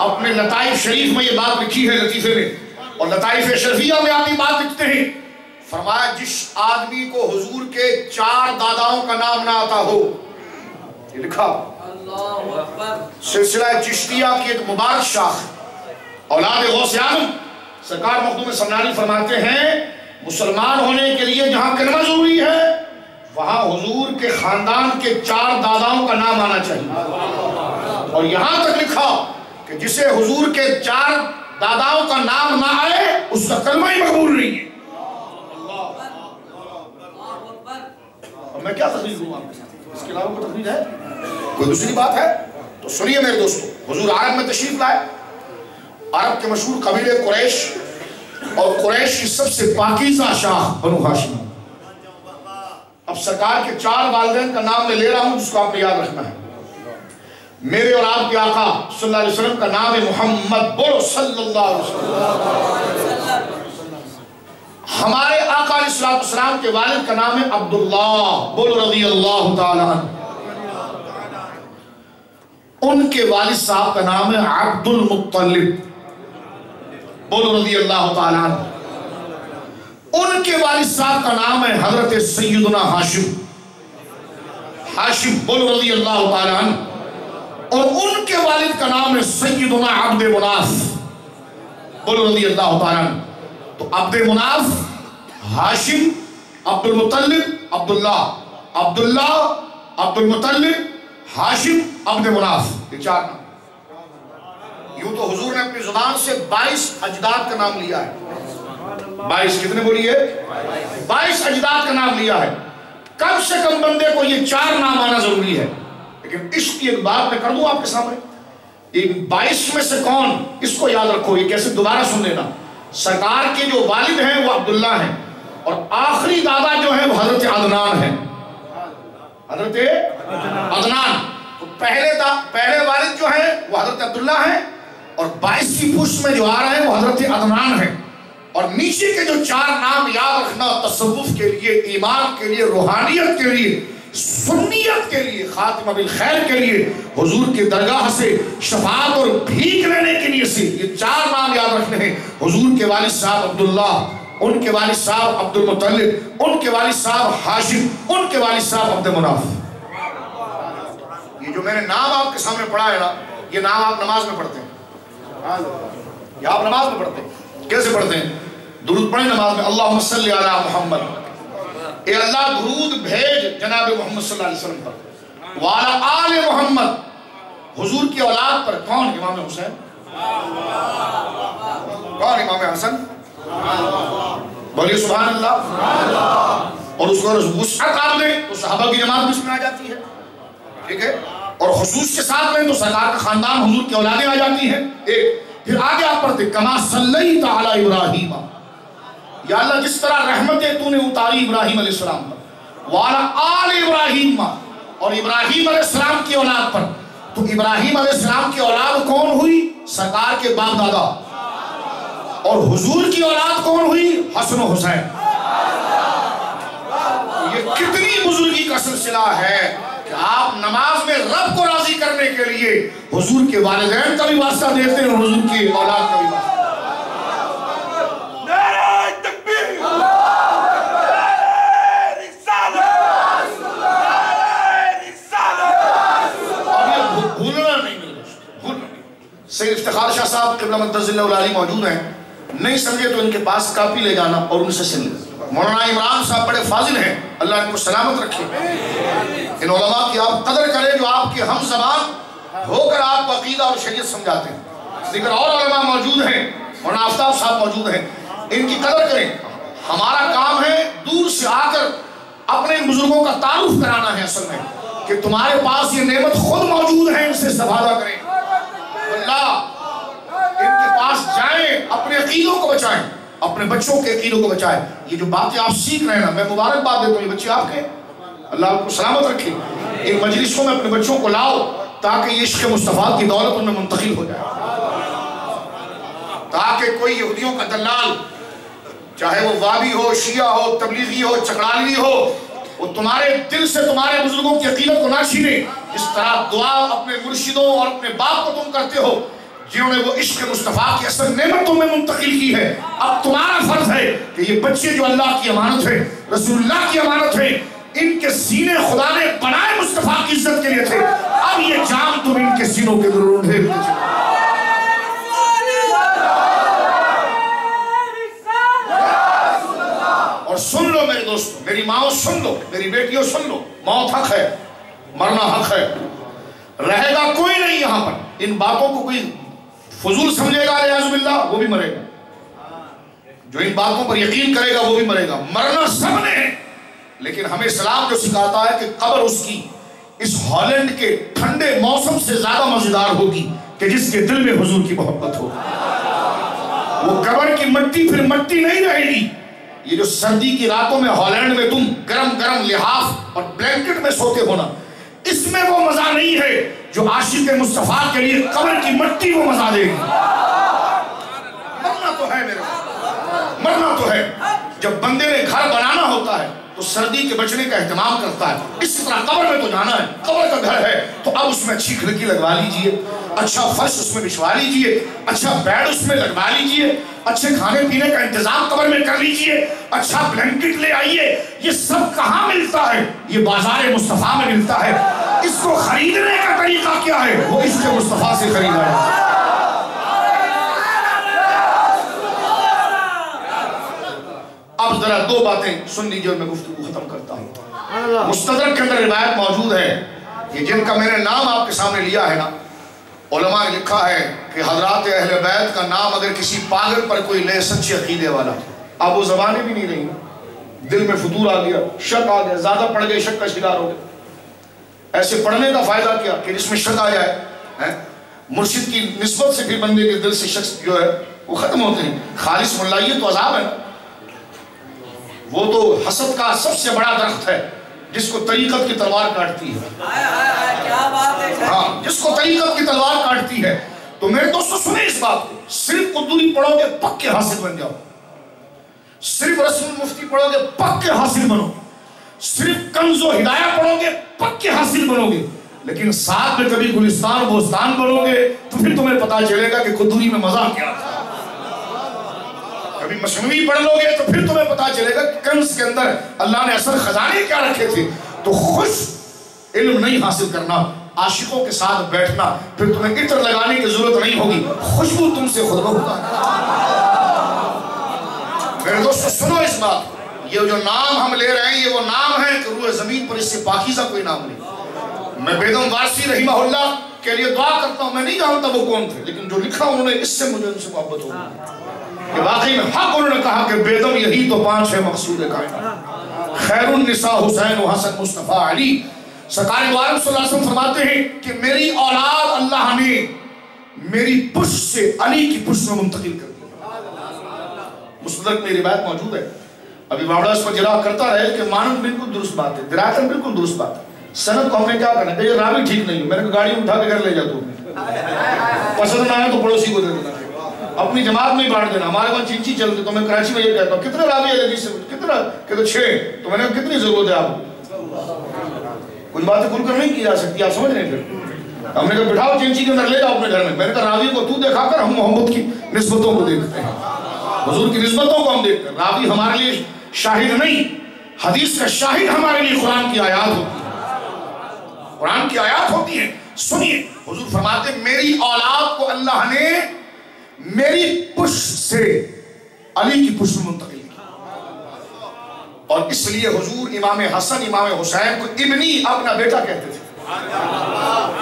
اپنے لطائف شریف میں یہ بات لکھی ہے، لطیفے میں، اور لطائف شرفیہ میں آپ یہ بات لکھتے ہیں، فرمایا جس آدمی کو حضور کے 4 داداؤں کا نام نہ آتا ہو، یہ لکھا، سلسلہ چشتیہ کی ایک مبارک شاخ، اولاد غوث اعظم، سرکار مخدوم سمنانی فرماتے ہیں مسلمان ہونے کے لیے جہاں کلمہ ضروری ہے وہاں حضور کے خاندان کے 4 داداؤں کا نام آنا چاہیے، اور یہاں تک لکھا کہ جسے حضور کے 4 داداؤں کا نام نہ آئے اس کا کلمہ ہی مقبول نہیں ہے۔ اور میں کیا تقریر دوں آپ کے ساتھ؟ اس کے علاوہ کوئی تقریر ہے؟ کوئی دوسری بات ہے؟ تو سنیے میرے دوستو، حضور عرب میں تشریف لائے، عرب کے مشہور قبیلے قریش، اور قریش کی سب سے پاکیزہ شاخ بنو ہاشم۔ اب سرکار کے 4 والدین کا نام میں لے رہا ہوں جس کو آپ نے یاد رکھنا ہے۔ میرے اور آپ کے آقا صلی اللہ علیہ وسلم کا نام ہے محمد، بولو صلی اللہ علیہ وسلم۔ ہمارے آقا علیہ السلام کے والد کا نام ہے عبداللہ، بولو رضی اللہ تعالیٰ عنہ۔ ان کے والد صاحب کا نام ہے عبد المطلب، بولو رضی اللہ تعالیٰ عنہ۔ ان کے والد صاحب کا نام ہے حضرت سیدنا ہاشم، ہاشم، بولو رضی اللہ تعالیٰ عنہ۔ اور ان کے والد کا نام ہے سیدنا عبد مناف، بولو رضی اللہ تعالیٰ عنہ۔ تو عبد مناف، ہاشم، عبد المطلب، عبداللہ، عبداللہ، عبد المطلب، ہاشم، عبد مناف، یہ 4 نام۔ یوں تو حضور نے اپنی زبان سے 22 اجداد کا نام لیا ہے۔ 22 کتنے بولیے؟ 22 اجداد کا نام لیا ہے۔ کم سے کم بندے کو یہ 4 نام آنا ضروری ہے، لیکن عشق کی ایک بات میں کر دوں آپ کے سامنے، یہ 22 میں سے کون، اس کو یاد رکھو، یہ کیسے دوبارہ سن لینا۔ سرکار کے جو والد ہیں وہ عبداللہ ہیں، اور آخری دادا جو ہیں وہ حضرت عدنان ہیں، حضرت عدنان۔ تو پہلے والد جو ہیں وہ حضرت عبداللہ ہیں، اور 22 کی پشت میں جو آ رہے ہیں وہ حضرت عدنان ہیں۔ اور نیچے کے جو 4 نام یاد رکھنا، تصوف کے لیے، ایمان کے لیے، روحانیت کے لیے، سنیت کے لیے، خاتمہ بالخیر کے لیے، حضور کی درگاہ سے شفاعت اور بھیک لینے کے لیے سے یہ 4 نام یاد رکھنے ہیں۔ حضور کے والد صاحب عبداللہ، ان کے والد صاحب عبد المطلب، ان کے والد صاحب ہاشم، ان کے والد صاحب عبد مناف۔ یہ جو میں نے نام آپ کے سامنے پڑھا ہے نا، یہ نام آپ نماز میں پڑھتے ہیں، یہ آپ نماز میں پڑھتے ہیں۔ کیسے پڑھتے ہیں؟ درود پڑھیں نماز میں، اللہم صلی علی محمد، اے اللہ درود بھیج جناب محمد صلی اللہ علیہ وسلم پر، وعلی آل محمد، حضور کی اولاد پر۔ کون؟ امام حسین، کون؟ امام حسن، بولیے سبحان اللہ. اور اس کو وسعت آپ دیں تو صحابہ کی جماعت بھی اس میں آ جاتی ہے. ٹھیک ہے. اور خصوص کے ساتھ لیں تو سرکار کا خاندان حضور کی اولادیں آ جاتی ہیں. ایک پھر آگے آپ پڑھتے کما صلیت علی ابراہیم، یا اللہ جس طرح رحمتیں تو نے اتاری ابراہیم علیہ السلام پر، وعلی آل ابراہیم، اور ابراہیم علیہ السلام کی اولاد پر. تو ابراہیم علیہ السلام کی اولاد کون ہوئی؟ سرکار کے باپ دادا. اور حضور کی اولاد کون ہوئی؟ حسن و حسین. یہ کتنی بزرگی کا سلسلہ ہے کہ آپ نماز میں رب کو راضی کرنے کے لیے حضور کے والدین کا بھی واسطہ دیتے ہیں اور حضور کی اولاد کا بھی واسطہ. سید افتخار شاہ صاحب قبلہ مقدس اللہ علیہ موجود ہیں. نہیں سمجھے تو ان کے پاس کاپی لے جانا اور ان سے سن لیں. مولانا عمران صاحب بڑے فاضل ہیں، اللہ ان کو سلامت رکھے. ان علماء کی آپ قدر کریں جو آپ کے ہم زبان ہو کر آپ کو عقیدہ اور شریعت سمجھاتے ہیں. لیکن اور علماء موجود ہیں، مولانا آفتاب صاحب موجود ہیں، ان کی قدر کریں. ہمارا کام ہے دور سے آ کر اپنے بزرگوں کا تعارف کرانا ہے اصل میں، کہ تمہارے پاس یہ نعمت خود موجود ہے، ان سے استفادہ کریں. اللہ ان کے پاس جائیں، اپنے عقیدوں کو بچائیں، اپنے بچوں کے عقیدوں کو بچائیں. یہ جو باتیں آپ سیکھ رہے ہیں نا، میں مبارکباد دیتا ہوں، یہ بچے آپ کے اللہ آپ کو سلامت رکھے. ان مجلسوں میں اپنے بچوں کو لاؤ تاکہ یہ عشق مصطفیٰ کی دولت ان میں منتقل ہو جائے، تاکہ کوئی یہودیوں کا دلال، چاہے وہ وابی ہو، شیعہ ہو، تبلیغی ہو، چکڑالوی ہو، وہ تمہارے دل سے تمہارے بزرگوں کی عقیدت کو نہ چھینے. اس طرح دعا اپنے مرشدوں اور اپنے باپ کو تم کرتے ہو جنہوں نے وہ عشق مصطفیٰ کی اصل نعمت تمہیں منتقل کی ہے. اب تمہارا فرض ہے کہ یہ بچے جو اللہ کی امانت ہے، رسول اللہ کی امانت ہے، ان کے سینے خدا نے بنائے مصطفیٰ کی عزت کے لیے تھے. اب یہ جام تم ان کے سینوں کے ضرور ڈھیر دیجیے. اور سن لو میرے دوستو، میری ماں سن لو، میری بیٹیوں سن لو، موت حق ہے، مرنا حق ہے. رہے گا کوئی نہیں یہاں پر. ان باتوں کو کوئی فضول سمجھے گا علیہ باللہ وہ بھی مرے گا. جو ان باتوں پر یقین کرے گا وہ بھی مرے گا. مرنا سب نے ہے، لیکن ہمیں اسلام جو سکھاتا ہے کہ قبر اس کی اس ہالینڈ کے ٹھنڈے موسم سے زیادہ مزیدار ہوگی کہ جس کے دل میں حضور کی محبت ہو. وہ قبر کی مٹی پھر مٹی نہیں رہے گی. یہ جو سردی کی راتوں میں ہالینڈ میں تم گرم گرم لحاف اور بلینکٹ میں سوتے ہونا، اس میں وہ مزہ نہیں ہے جو عاشق مصطفیٰ کے لیے قبر کی مٹی وہ مزہ دے گی. مرنا تو ہے میرے، مرنا تو ہے. جب بندے نے گھر بنانا ہوتا ہے تو سردی کے بچنے کا اہتمام کرتا ہے. اس طرح قبر میں تو جانا ہے، قبر کا گھر ہے تو اب اس میں اچھی کھڑکی لگوا لیجئے، اچھا فرش اس میں بچھوا لیجئے، اچھا بیڈ اس میں لگوا لیجئے، اچھے کھانے پینے کا انتظام قبر میں کر لیجئے، اچھا بلینکٹ لے آئیے. یہ سب کہاں ملتا ہے؟ یہ بازار مصطفیٰ میں ملتا ہے. اس کو خریدنے کا طریقہ کیا ہے؟ وہ عشق مصطفیٰ سے خریدا ہے. اب ذرا دو باتیں سن لیجیے اور میں گفتگو ختم کرتا ہوں. مستدرک کے اندر روایت موجود ہے کہ جن کا میں نے نام آپ کے سامنے لیا ہے نا، علماء نے لکھا ہے کہ حضرات اہل بیت کا نام اگر کسی پاگل پر کوئی لے سچے عقیدے والا، اب وہ زبانیں بھی نہیں رہی، دل میں فتور آ گیا، شک آ گیا، زیادہ پڑھ گئے، شک کا شکار ہو گئے. ایسے پڑھنے کا فائدہ کیا کہ جس میں شک آ جائے. مرشد کی نسبت سے پھر بندے کے دل سے شخص جو ہے وہ ختم ہوتے ہیں. خالص ملائیت تو عذاب ہے. وہ تو حسد کا سب سے بڑا درخت ہے جس کو طریقت کی تلوار کاٹتی ہے. ہاں، جس کو طریقت کی تلوار کاٹتی ہے. تو میرے دوستو سنیں اس بات کو، صرف قدوری پڑھو گے پکے حاصل بن جاؤ، صرف رسول مفتی پڑھو گے پکے حاصل بنو، صرف کنز و ہدایہ پڑھو گے پکے حاصل بنو گے. لیکن ساتھ میں کبھی گلستان و بوستان بنو گے تو پھر تمہیں پتا چلے گا کہ قدوری میں مزہ کیا تھا. کبھی مصنوعی پڑھ لو گے تو پھر تمہیں پتا چلے گا کہ کنز کے اندر اللہ نے اصل خزانے کیا رکھے تھے. تو خوش علم نہیں حاصل کرنا، عاشقوں کے ساتھ بیٹھنا، پھر تمہیں عطر لگانے کی ضرورت نہیں ہوگی، خوشبو تم سے خود بخود. میرے دوستو سنو اس بات، یہ جو نام ہم لے رہے ہیں یہ وہ نام ہے کہ روح زمین پر اس سے پاکیزہ کوئی نام نہیں. میں بیگم وارسی رحمہ اللہ کے لیے دعا کرتا ہوں، میں نہیں جانتا وہ کون تھے، لیکن جو لکھا انہوں نے اس سے مجھے ان سے محبت ہو گئی. کہ واقعی میں حق انہوں نے کہا کہ بیدم یہی تو 5 ہے مقصود کائنات، خیر النساء حسین و حسن مصطفیٰ علی۔ سرکار دو عالم صلی اللہ علیہ وسلم فرماتے ہیں کہ میری اولاد اللہ نے میری پشت سے علی کی پشت میں منتقل کر دیا۔ مصدق میں روایت موجود ہے، ابھی بابڑا اس پر جرا کرتا رہے کہ مانند بالکل درست بات ہے، درایتاً بالکل درست بات ہے، سند کو ہم نے کیا کرنا ہے، یہ راوی ٹھیک نہیں ہے، میں نے گاڑی اٹھا کے گھر لے جاتا ہوں، پسند نہ آئے تو پڑوسی کو دے دینا، اپنی جماعت میں بانٹ دینا۔ ہمارے وہاں چینچی چلتے تو میں کراچی میں یہ کہتا ہوں کتنے راوی ہے حدیث سے، کتنا کہ تو 6، تو میں نے کتنی ضرورت ہے آپ کو، کچھ باتیں کھل کر نہیں کی جا سکتی، آپ سمجھ رہے ہیں؟ پھر ہم نے کہا بٹھاؤ چینچی کے اندر لے جاؤ اپنے گھر میں نے کہا راوی کو تو دیکھا کر، ہم محمد کی نسبتوں کو دیکھتے ہیں، حضور کی نسبتوں کو ہم دیکھتے ہیں، راوی ہمارے لیے شاہد نہیں، حدیث کا شاہد ہمارے لیے قرآن کی آیات ہوتی ہے، قرآن کی آیات ہوتی ہیں۔ سنیے حضور فرماتے ہیں میری اولاد کو اللہ نے میری پشت سے علی کی پشت میں منتقل کیا، اور اس لیے حضور امام حسن امام حسین کو ابنی، اپنا بیٹا کہتے تھے۔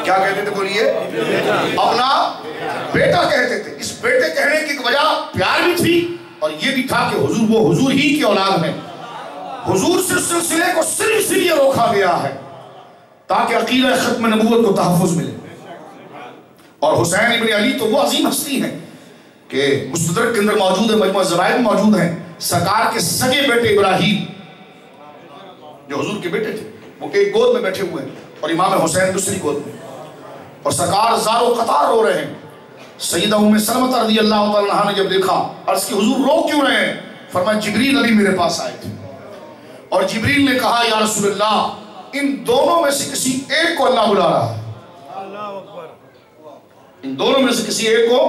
کیا کہتے تھے بولیے؟ اپنا بیٹا کہتے تھے۔ اس بیٹے کہنے کی وجہ پیار بھی تھی اور یہ بھی تھا کہ حضور وہ حضور ہی کی اولاد ہے، حضور سے سلسلے کو صرف اس لیے روکا گیا ہے تاکہ عقیدہ ختم نبوت کو تحفظ ملے۔ اور حسین ابن علی تو وہ عظیم ہستی ہیں کہ مستدرک کے اندر موجود ہے، مجموعہ زوائد موجود ہیں، سرکار کے سگے بیٹے ابراہیم جو حضور کے بیٹے تھے وہ ایک گود میں بیٹھے ہوئے ہیں اور امام حسین دوسری گود میں، اور سرکار زار و قطار رو رہے ہیں۔ سیدہ ام سلمہ رضی اللہ تعالیٰ عنہ نے جب دیکھا عرض کی حضور رو کیوں رہے ہیں؟ فرمایا جبریل ابھی میرے پاس آئے تھے اور جبریل نے کہا یا رسول اللہ ان دونوں میں سے کسی ایک کو اللہ بلا رہا ہے، ان دونوں میں سے کسی ایک کو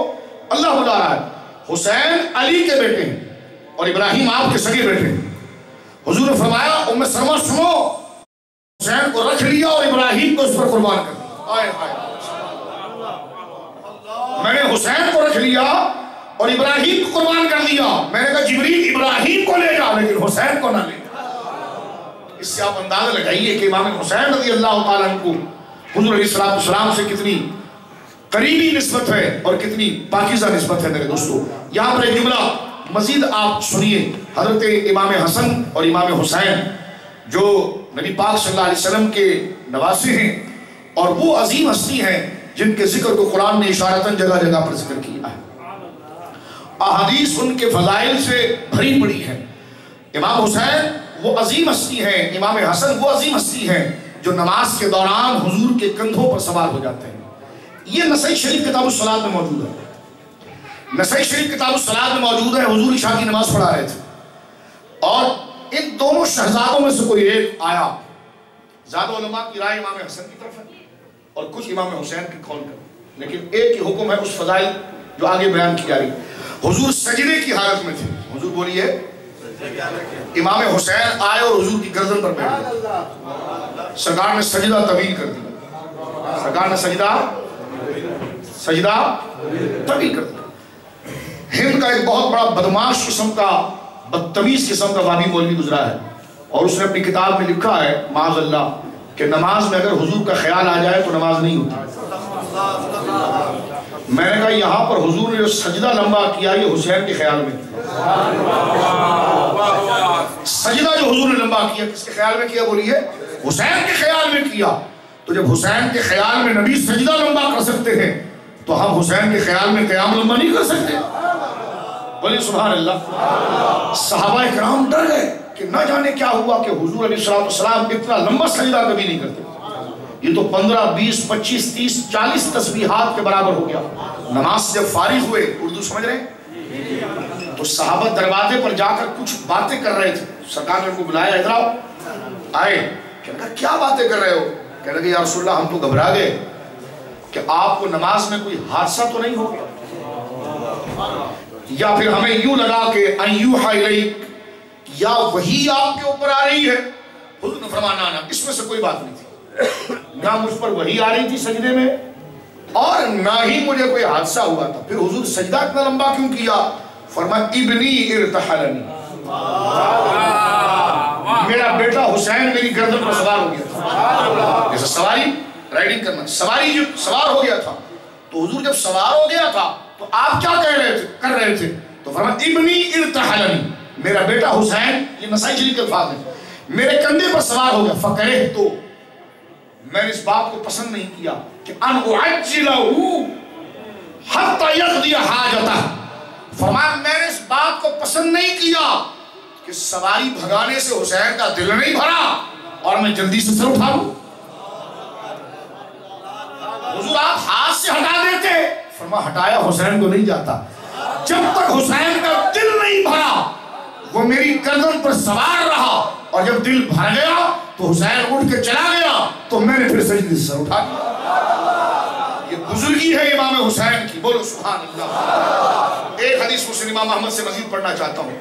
اللہ بلا رہا ہے۔ حسین علی کے بیٹے ہیں اور ابراہیم آپ کے سگے بیٹے ہیں۔ حضور نے فرمایا ام سلمہ سنو، حسین کو رکھ لیا اور ابراہیم کو اس پر قربان کر دیا۔ میں نے حسین کو رکھ لیا اور ابراہیم کو قربان کر دیا۔ میں نے کہا جبریل ابراہیم کو لے جا لیکن حسین کو نہ لے جا۔ اس سے آپ اندازہ لگائیے کہ امام حسین رضی اللہ تعالیٰ عنہ کو حضور علیہ السلام سے کتنی قریبی نسبت ہے اور کتنی پاکیزہ نسبت ہے۔ میرے دوستو یہاں پر ایک جملہ مزید آپ سنیے، حضرت امام حسن اور امام حسین جو نبی پاک صلی اللہ علیہ وسلم کے نواسے ہیں اور وہ عظیم ہستی ہیں جن کے ذکر کو قرآن نے اشارتاً جگہ جگہ پر ذکر کیا ہے، احادیث ان کے فضائل سے بھری پڑی ہے۔ امام حسین وہ عظیم ہستی ہیں، امام حسن وہ عظیم ہستی ہیں جو نماز کے دوران حضور کے کندھوں پر سوار ہو جاتے ہیں۔ یہ نسائی شریف کتاب الصلاۃ میں موجود ہے، نسائی شریف کتاب الصلاۃ میں موجود ہے۔ حضور عشاء کی نماز پڑھا رہے تھے اور ان دونوں شہزادوں میں سے کوئی ایک آیا، زیادہ علماء کی رائے امام حسن کی طرف ہے اور کچھ امام حسین کی قول کر، لیکن ایک ہی حکم ہے اس فضائل جو آگے بیان کی جا رہی۔ حضور سجدے کی حالت میں تھے، حضور بولیے، امام حسین آئے اور حضور کی گردن پر بیٹھ گئے، سرکار نے سجدہ طویل کر دیا، سرکار نے سجدہ طویل کر دیا۔ ہند کا ایک بہت بڑا بدماش قسم کا بدتمیز قسم کا وادی مولوی گزرا ہے اور اس نے اپنی کتاب میں لکھا ہے معاذ اللہ کہ نماز میں اگر حضور کا خیال آ جائے تو نماز نہیں ہوتی۔ میں نے کہا یہاں پر حضور نے جو سجدہ لمبا کیا یہ حسین کے خیال میں، سجدہ جو حضور نے لمبا کیا کس کے خیال میں کیا بولیے؟ حسین کے خیال میں کیا۔ تو جب حسین کے خیال میں نبی سجدہ لمبا کر سکتے ہیں تو ہم حسین کے خیال میں قیام لمبا نہیں کر سکتے؟ بولیے سبحان اللہ۔ صحابہ کرام ڈر گئے کہ نہ جانے کیا ہوا کہ حضور علیہ السلام اتنا لمبا سجدہ کبھی نہیں کرتے، یہ تو 15 20 25 30 40 تسبیحات کے برابر ہو گیا۔ نماز سے جب فارغ ہوئے، اردو سمجھ رہے ہیں، تو صحابہ دروازے پر جا کر کچھ باتیں کر رہے تھے، سرکار نے ان کو بلایا ادھر آؤ، آئے، کہنے کہا کیا باتیں کر رہے ہو؟ کہنے کہ یا رسول اللہ ہم تو گھبرا گئے کہ آپ کو نماز میں کوئی حادثہ تو نہیں ہو گیا، یا پھر ہمیں یوں لگا کہ ایوحا الیک، یا وہی آپ کے اوپر آ رہی ہے۔ حضور نے فرمایا نہ، اس میں سے کوئی بات نہیں تھی، نہ مجھ پر وہی آ رہی تھی سجدے میں اور نہ ہی مجھے کوئی حادثہ ہوا تھا۔ پھر حضور سجدہ اتنا لمبا کیوں کیا؟ فرمایا ابنی ارتحلنی، میرا بیٹا حسین میری گردن پر سوار ہو گیا تھا، جیسے سواری رائڈنگ کرنا، سواری جب سوار ہو گیا تھا تو حضور جب سوار ہو گیا تھا تو آپ کیا کر رہے تھے؟ تو فرمایا ابنی ارتحلنی، میرا بیٹا حسین، یہ نسائی شریف کے الفاظ ہیں، میرے کندھے پر سوار ہو گیا، فکرہ تو میں نے اس بات کو پسند نہیں کیا کہ ان اعجلہ حتی یقضی حاجتہ، فرمایا میں نے اس بات کو پسند نہیں کیا کہ سواری بھگانے سے حسین کا دل نہیں بھرا اور میں جلدی سے سر اٹھا لوں۔ حضور آپ ہاتھ سے ہٹا دیتے، فرمایا ہٹایا حسین کو نہیں جاتا، جب تک حسین کا دل نہیں بھرا وہ میری گردن پر سوار رہا، اور جب دل بھر گیا تو حسین اٹھ کے چلا گیا تو میں نے پھر سجدے سے سر اٹھا دیا۔ یہ بزرگی ہے امام حسین کی، بولو سبحان اللہ۔ ایک حدیث مسلم امام احمد سے مزید پڑھنا چاہتا ہوں،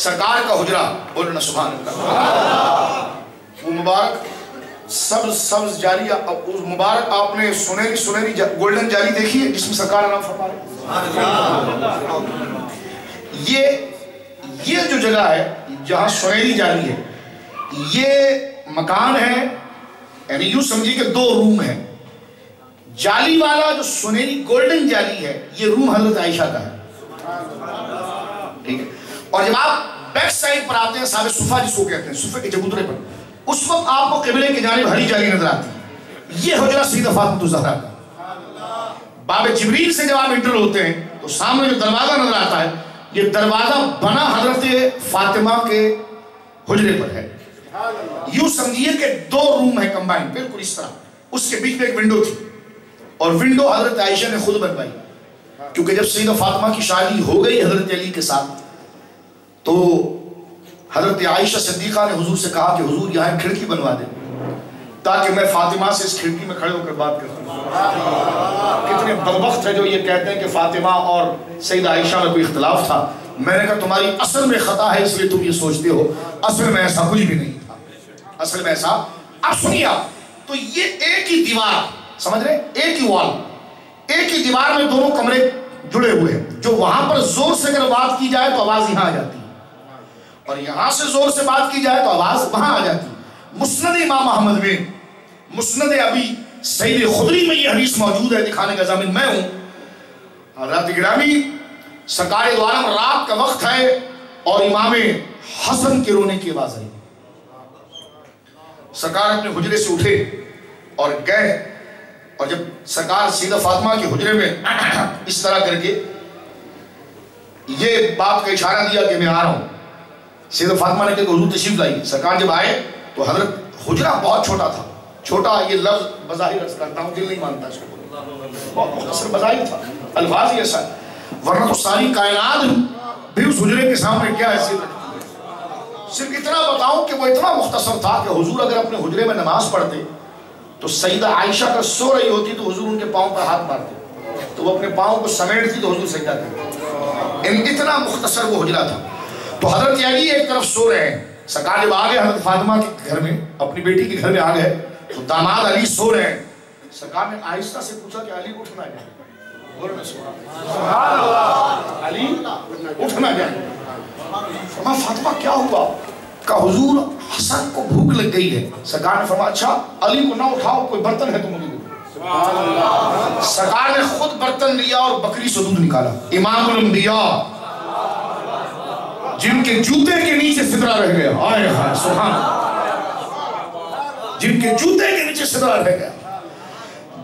سرکار کا حجرہ، بولو نا سبحان اللہ، وہ مبارک سبز جالی، اس مبارک آپ نے سنہری گولڈن جالی دیکھی ہے جس میں سرکار نام فرما رہے، یہ جو جگہ ہے جہاں سنہری جالی ہے، یہ مکان ہے، یعنی یوں سمجھیے کہ 2 روم ہیں، جالی والا جو سنہری گولڈن جالی ہے یہ روم حضرت عائشہ کا ہے، ٹھیک ہے، اور جب آپ بیک سائڈ پر آتے ہیں صاحب صفحہ جس کو کہتے ہیں، صفحے کے چبوترے پر، اس وقت آپ کو قبلے کی جانب ہری جالی نظر آتی ہے، یہ حجرہ سیدہ فاطمہ الزہرا کا۔ باب جبریل سے جب آپ انٹر ہوتے ہیں تو سامنے جو دروازہ نظر آتا ہے، یہ دروازہ بنا حضرت فاطمہ کے حجرے پر ہے، یوں سمجھیے کہ 2 روم ہیں کمبائن، بالکل اس طرح، اس کے بیچ میں ایک ونڈو تھی، اور ونڈو حضرت عائشہ نے خود بنوائی، کیونکہ جب سیدہ فاطمہ کی شادی ہو گئی حضرت علی کے ساتھ تو حضرت عائشہ صدیقہ نے حضور سے کہا کہ حضور یہاں ایک کھڑکی بنوا دیں تاکہ میں فاطمہ سے اس کھڑکی میں کھڑے ہو کر بات کروں۔ کتنے بدبخت ہے جو یہ کہتے ہیں کہ فاطمہ اور سیدہ عائشہ میں کوئی اختلاف تھا۔ میں نے کہا تمہاری اصل میں خطا ہے اس لیے تم یہ سوچتے ہو، اصل میں ایسا کچھ بھی نہیں تھا، اصل میں ایسا۔ اب سنیے آپ، تو یہ ایک ہی دیوار، سمجھ رہے، ایک ہی وال، ایک ہی دیوار میں دونوں کمرے جڑے ہوئے ہیں، جو وہاں پر زور سے اگر بات کی جائے تو آواز یہاں آ جاتی ہے، اور یہاں سے زور سے بات کی جائے تو آواز وہاں آ جاتی ہے۔ مسند امام احمد میں، مسند ابی سعید خدری میں یہ حدیث موجود ہے، دکھانے کا ضامن میں ہوں۔ حضرات گرامی، سرکار دو عالم رات کا وقت ہے اور امام حسن کے رونے کی آواز آئی، سرکار اپنے حجرے سے اٹھے اور گئے، اور جب سرکار سیدہ فاطمہ کے حجرے میں اس طرح کر کے یہ بات کا اشارہ دیا کہ میں آ رہا ہوں، سیدہ فاطمہ نے کہا کہ حضور تشریف لائی۔ سرکار جب آئے تو حضرت حجرہ بہت چھوٹا تھا، چھوٹا یہ لفظ بظاہر عرض کرتا ہوں، دل نہیں مانتا اس کو، بہت مختصر بظاہر تھا، الفاظ ہی ایسا ہے، ورنہ تو ساری کائنات بھی اس حجرے کے سامنے کیا حیثیت رکھتی ہے۔ صرف اتنا بتاؤں کہ وہ اتنا مختصر تھا کہ حضور اگر اپنے حجرے میں نماز پڑھتے تو سیدہ عائشہ اگر سو رہی ہوتی تو حضور ان کے پاؤں پر ہاتھ مارتے، تو وہ اپنے پاؤں کو سمیٹتی تو حضور سجدہ کرتے، اتنا مختصر وہ حجرہ تھا۔ تو حضرت علی ایک طرف سو رہے ہیں، سرکار جب آگئے حضرت فاطمہ کے گھر میں، اپنی بیٹی کے گھر میں آگئے تو داماد علی سو رہے ہیں، سرکار نے آہستہ سے پوچھا کہ علی اٹھنا جائے، بولنا سبحان اللہ، علی اٹھنا جائے۔ فرمایا فاطمہ کیا ہوا؟ کہا حضور حسن کو بھوک لگ گئی ہے۔ سرکار نے فرمایا اچھا علی کو نہ اٹھاؤ، کوئی برتن ہے تو مجھے دو۔ سرکار نے خود برتن لیا اور بکری سے دودھ نکالا، امام الانبیاء جن کے جوتے کے نیچے سدرہ رہ گیا، آئے ہائے سبحان اللہ، جن کے جوتے کے نیچے سدرہ رہ گیا،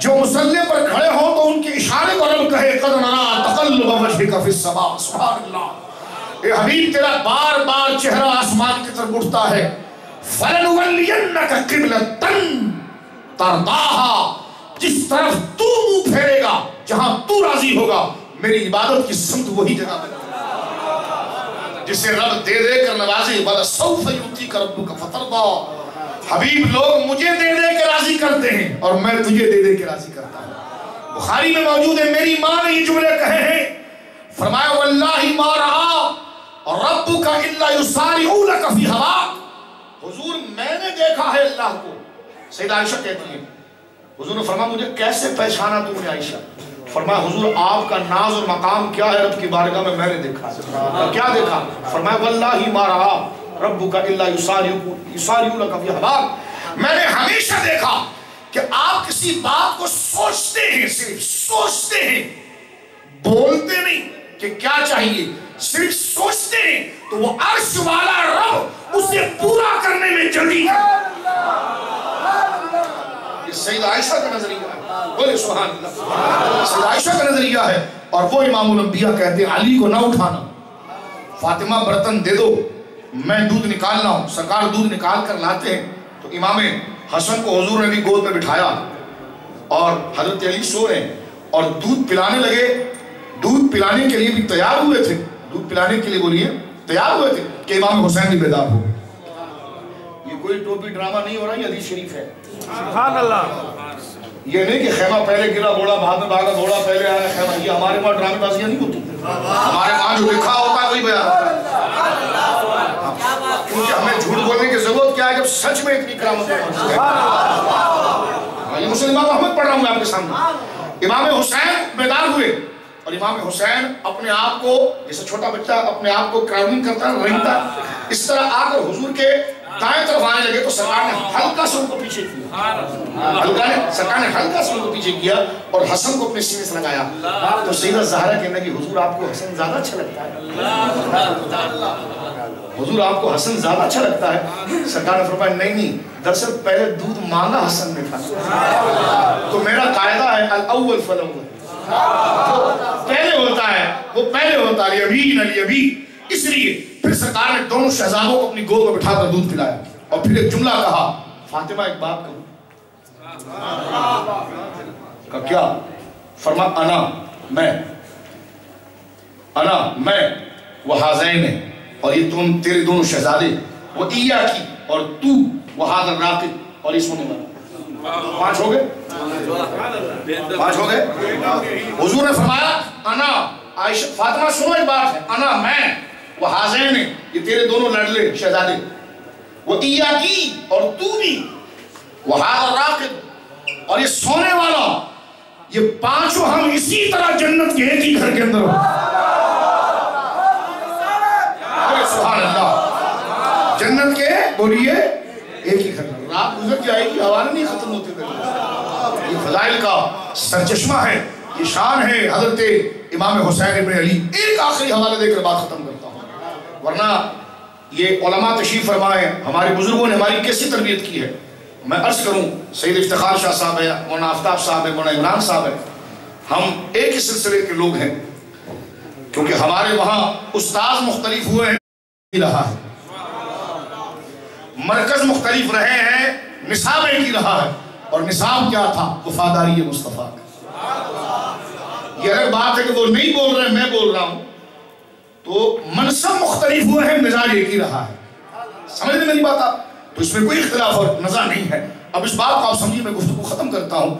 جو مصلی پر کھڑے ہوں تو ان کے اشارے کو رب کہے قد نرا تقلب وجهك فی السماء، سبحان اللہ، اے حبیب تیرا بار بار چہرہ آسمان کی طرف اٹھتا ہے، فَلَنُوَلِّيَنَّكَ قِبْلَةً تَرْضَاهَا، جس طرف تو منہ پھیرے گا، جہاں تو راضی ہوگا، میری عبادت کی سمت وہی جگہ بنے، جسے رب دے دے کر نوازے، وَلَسَوْفَ يُؤْتِيكَ رَبُّكَ فَتَرْضَىٰ، حبیب لوگ مجھے دے دے کے راضی کرتے ہیں اور میں تجھے دے دے کے راضی کرتا ہوں۔ بخاری میں موجود ہے، میری ماں نے یہ جملے کہے ہیں، فرمایا واللہ ما رعا ربک الا یسارع لک فی ہواک، حضور میں نے دیکھا ہے اللہ کو۔ سیدہ عائشہ کہتی ہے حضور نے فرمایا مجھے کیسے پہچانا تم نے عائشہ؟ فرمایا حضور آپ کا ناز اور مقام کیا ہے رب کی بارگاہ میں نے دیکھا۔ کیا دیکھا؟ فرمایا واللہ ما رعا ربک الا یسارع لک فی ہواک، میں نے ہمیشہ دیکھا کہ آپ کسی بات کو سوچتے ہیں، صرف سوچتے ہیں، بولتے نہیں کہ کیا چاہیے، صرف سوچتے ہیں تو وہ عرش والا رب اسے پورا کرنے میں جلدی ہے. یہ سیدہ عائشہ کا نظریہ ہے. بولے سبحان اللہ. سیدہ عائشہ کا نظریہ ہے. اور وہ امام الانبیاء کہتے ہیں علی کو نہ اٹھانا, فاطمہ برتن دے دو, میں دودھ نکالنا ہوں. سرکار دودھ نکال کر لاتے ہیں تو امام حسن کو حضور نے بھی گود میں بٹھایا اور حضرت علی سو رہے ہیں اور دودھ پلانے لگے. دودھ پلانے کے لیے بھی تیار ہوئے تھے, دودھ پلانے کے لیے بولیے تیار ہوئے تھے کہ امام حسین بھی بیدار ہو. یہ کوئی ٹوپی ڈرامہ نہیں ہو رہا, یہ حدیث شریف ہے. سبحان اللہ. یہ نہیں کہ خیمہ پہلے گرا بوڑا بعد میں بھاگا بوڑا پہلے آیا خیمہ. یہ ہمارے وہاں ڈرامے بازیاں نہیں ہوتی. ہمارے وہاں جو لکھا ہوتا ہے وہی بیان ہوتا ہے. کیونکہ ہمیں جھوٹ بولنے کی ضرورت کیا ہے جب سچ میں اتنی کرامت ہے. یہ مسلم امام احمد پڑھ رہا ہوں میں آپ کے سامنے. امام حسین بیدار ہوئے اور امام حسین اپنے آپ کو جیسے چھوٹا بچہ اپنے آپ کو کراؤننگ کرتا ہے, رنگتا, اس طرح آ کر حضور کے دائیں طرف آنے لگے تو سرکار نے ہلکا سے ان کو پیچھے کیا. سرکار نے ہلکا سے ان کو پیچھے کیا اور حسن کو اپنے سینے سے لگایا. تو سیدہ زہرا کہنے لگی حضور آپ کو حسن زیادہ اچھا لگتا ہے, حضور آپ کو حسن زیادہ اچھا لگتا ہے. سرکار نے فرمایا نہیں, دراصل پہلے دودھ مانگا حسن میں تھا. تو میرا قاعدہ ہے الاول فالاول, پہلے ہوتا ہے وہ پہلے ہوتا ہے, الیمین الیمین. اس لیے پھر سرکار نے دونوں شہزادوں کو اپنی گود میں بٹھا کر دودھ پلایا اور پھر ایک جملہ کہا, فاطمہ ایک بات کہوں. کہا کیا؟ فرما انا میں وہ حاضرین ہیں اور یہ تم تیرے دونوں شہزادے, وہ ایا کی اور تو وہ حاضر راقب اور یہ سونے والا. 5 ہو گئے, 5 ہو گئے. حضور نے فرمایا انا عائشہ, فاطمہ سنو ایک بات ہے, انا میں وہ حاضرین ہیں یہ تیرے دونوں لڑلے شہزادے, وہ ایا کی اور تو بھی, وہ حاضر راقب اور یہ سونے والا, یہ 5 ہم اسی طرح جنت کے ایک ہی گھر کے اندر ہوں. سبحان اللہ. جنت کے بولیے ایک ہی گھر. رات گزر جائے گی, حوالے نہیں ختم ہوتے. یہ فضائل کا سرچشمہ ہے, یہ شان ہے حضرت امام حسین ابن علی. ایک آخری حوالہ دے کر بات ختم کرتا ہوں, ورنہ یہ علماء تشریف فرمائے, ہمارے بزرگوں نے ہماری کیسی تربیت کی ہے. میں عرض کروں, سید افتخار شاہ صاحب ہے, مولانا آفتاب صاحب ہے, مولانا عمران صاحب ہے, ہم ایک ہی سلسلے کے لوگ ہیں کیونکہ ہمارے وہاں استاذ مختلف ہوئے ہیں, رہا ہے مرکز مختلف رہے ہیں, نصاب ایک ہی رہا ہے. اور نصاب کیا تھا؟ وفاداری مصطفیٰ. یہ الگ بات ہے کہ وہ نہیں بول رہے میں بول رہا ہوں, تو منصب مختلف ہوئے ہیں, مزاج ایک ہی رہا ہے. سمجھ لیں میری بات آپ؟ تو اس میں کوئی اختلاف اور نزاع نہیں ہے. اب اس بات کو آپ سمجھیے, میں گفتگو ختم کرتا ہوں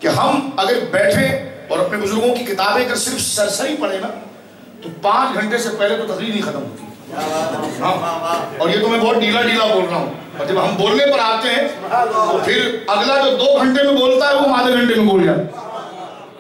کہ ہم اگر بیٹھے اور اپنے بزرگوں کی کتابیں اگر صرف سرسری پڑھیں نا تو 5 گھنٹے سے پہلے تو تقریر نہیں ختم ہوتی. اور یہ تو میں بہت ڈھیلا بول رہا ہوں, اور جب ہم بولنے پر آتے ہیں تو پھر اگلا جو 2 گھنٹے میں بولتا ہے وہ آدھے گھنٹے میں بول جاتا ہے.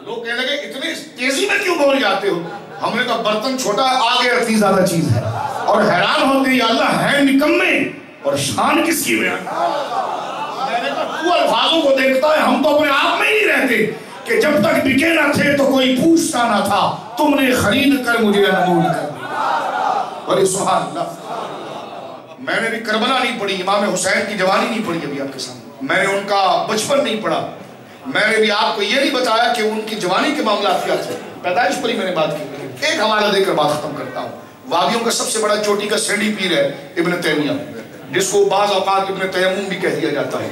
لوگ کہنے لگے اتنی تیزی میں کیوں بول جاتے ہو؟ ہم نے کہا برتن چھوٹا, آگے اتنی زیادہ چیز ہے. اور حیران ہوتے ہیں یا اللہ ہے نکمے اور شان کس کی بیان. میں نے کہا تو الفاظوں کو دیکھتا ہے, ہم تو اپنے آپ میں ہی رہتے کہ جب تک بکے نہ تھے تو کوئی پوچھتا نہ تھا, تم نے خرید کر مجھے انمول کر دیا. اور سبحان اللہ. میں نے بھی کربلا نہیں پڑھی, امام حسین کی جوانی نہیں پڑھی ابھی آپ کے سامنے, میں نے ان کا بچپن نہیں پڑھا, میں نے بھی آپ کو یہ نہیں بتایا کہ ان کی جوانی کے معاملات کیا تھے. پیدائش پر ہی میں نے بات کی. ایک حوالہ دے کر بات ختم کرتا ہوں. وادیوں کا سب سے بڑا چوٹی کا سینڈی پیر ہے ابن تیمیہ, جس کو بعض اوقات ابن تیمم بھی کہہ دیا جاتا ہے.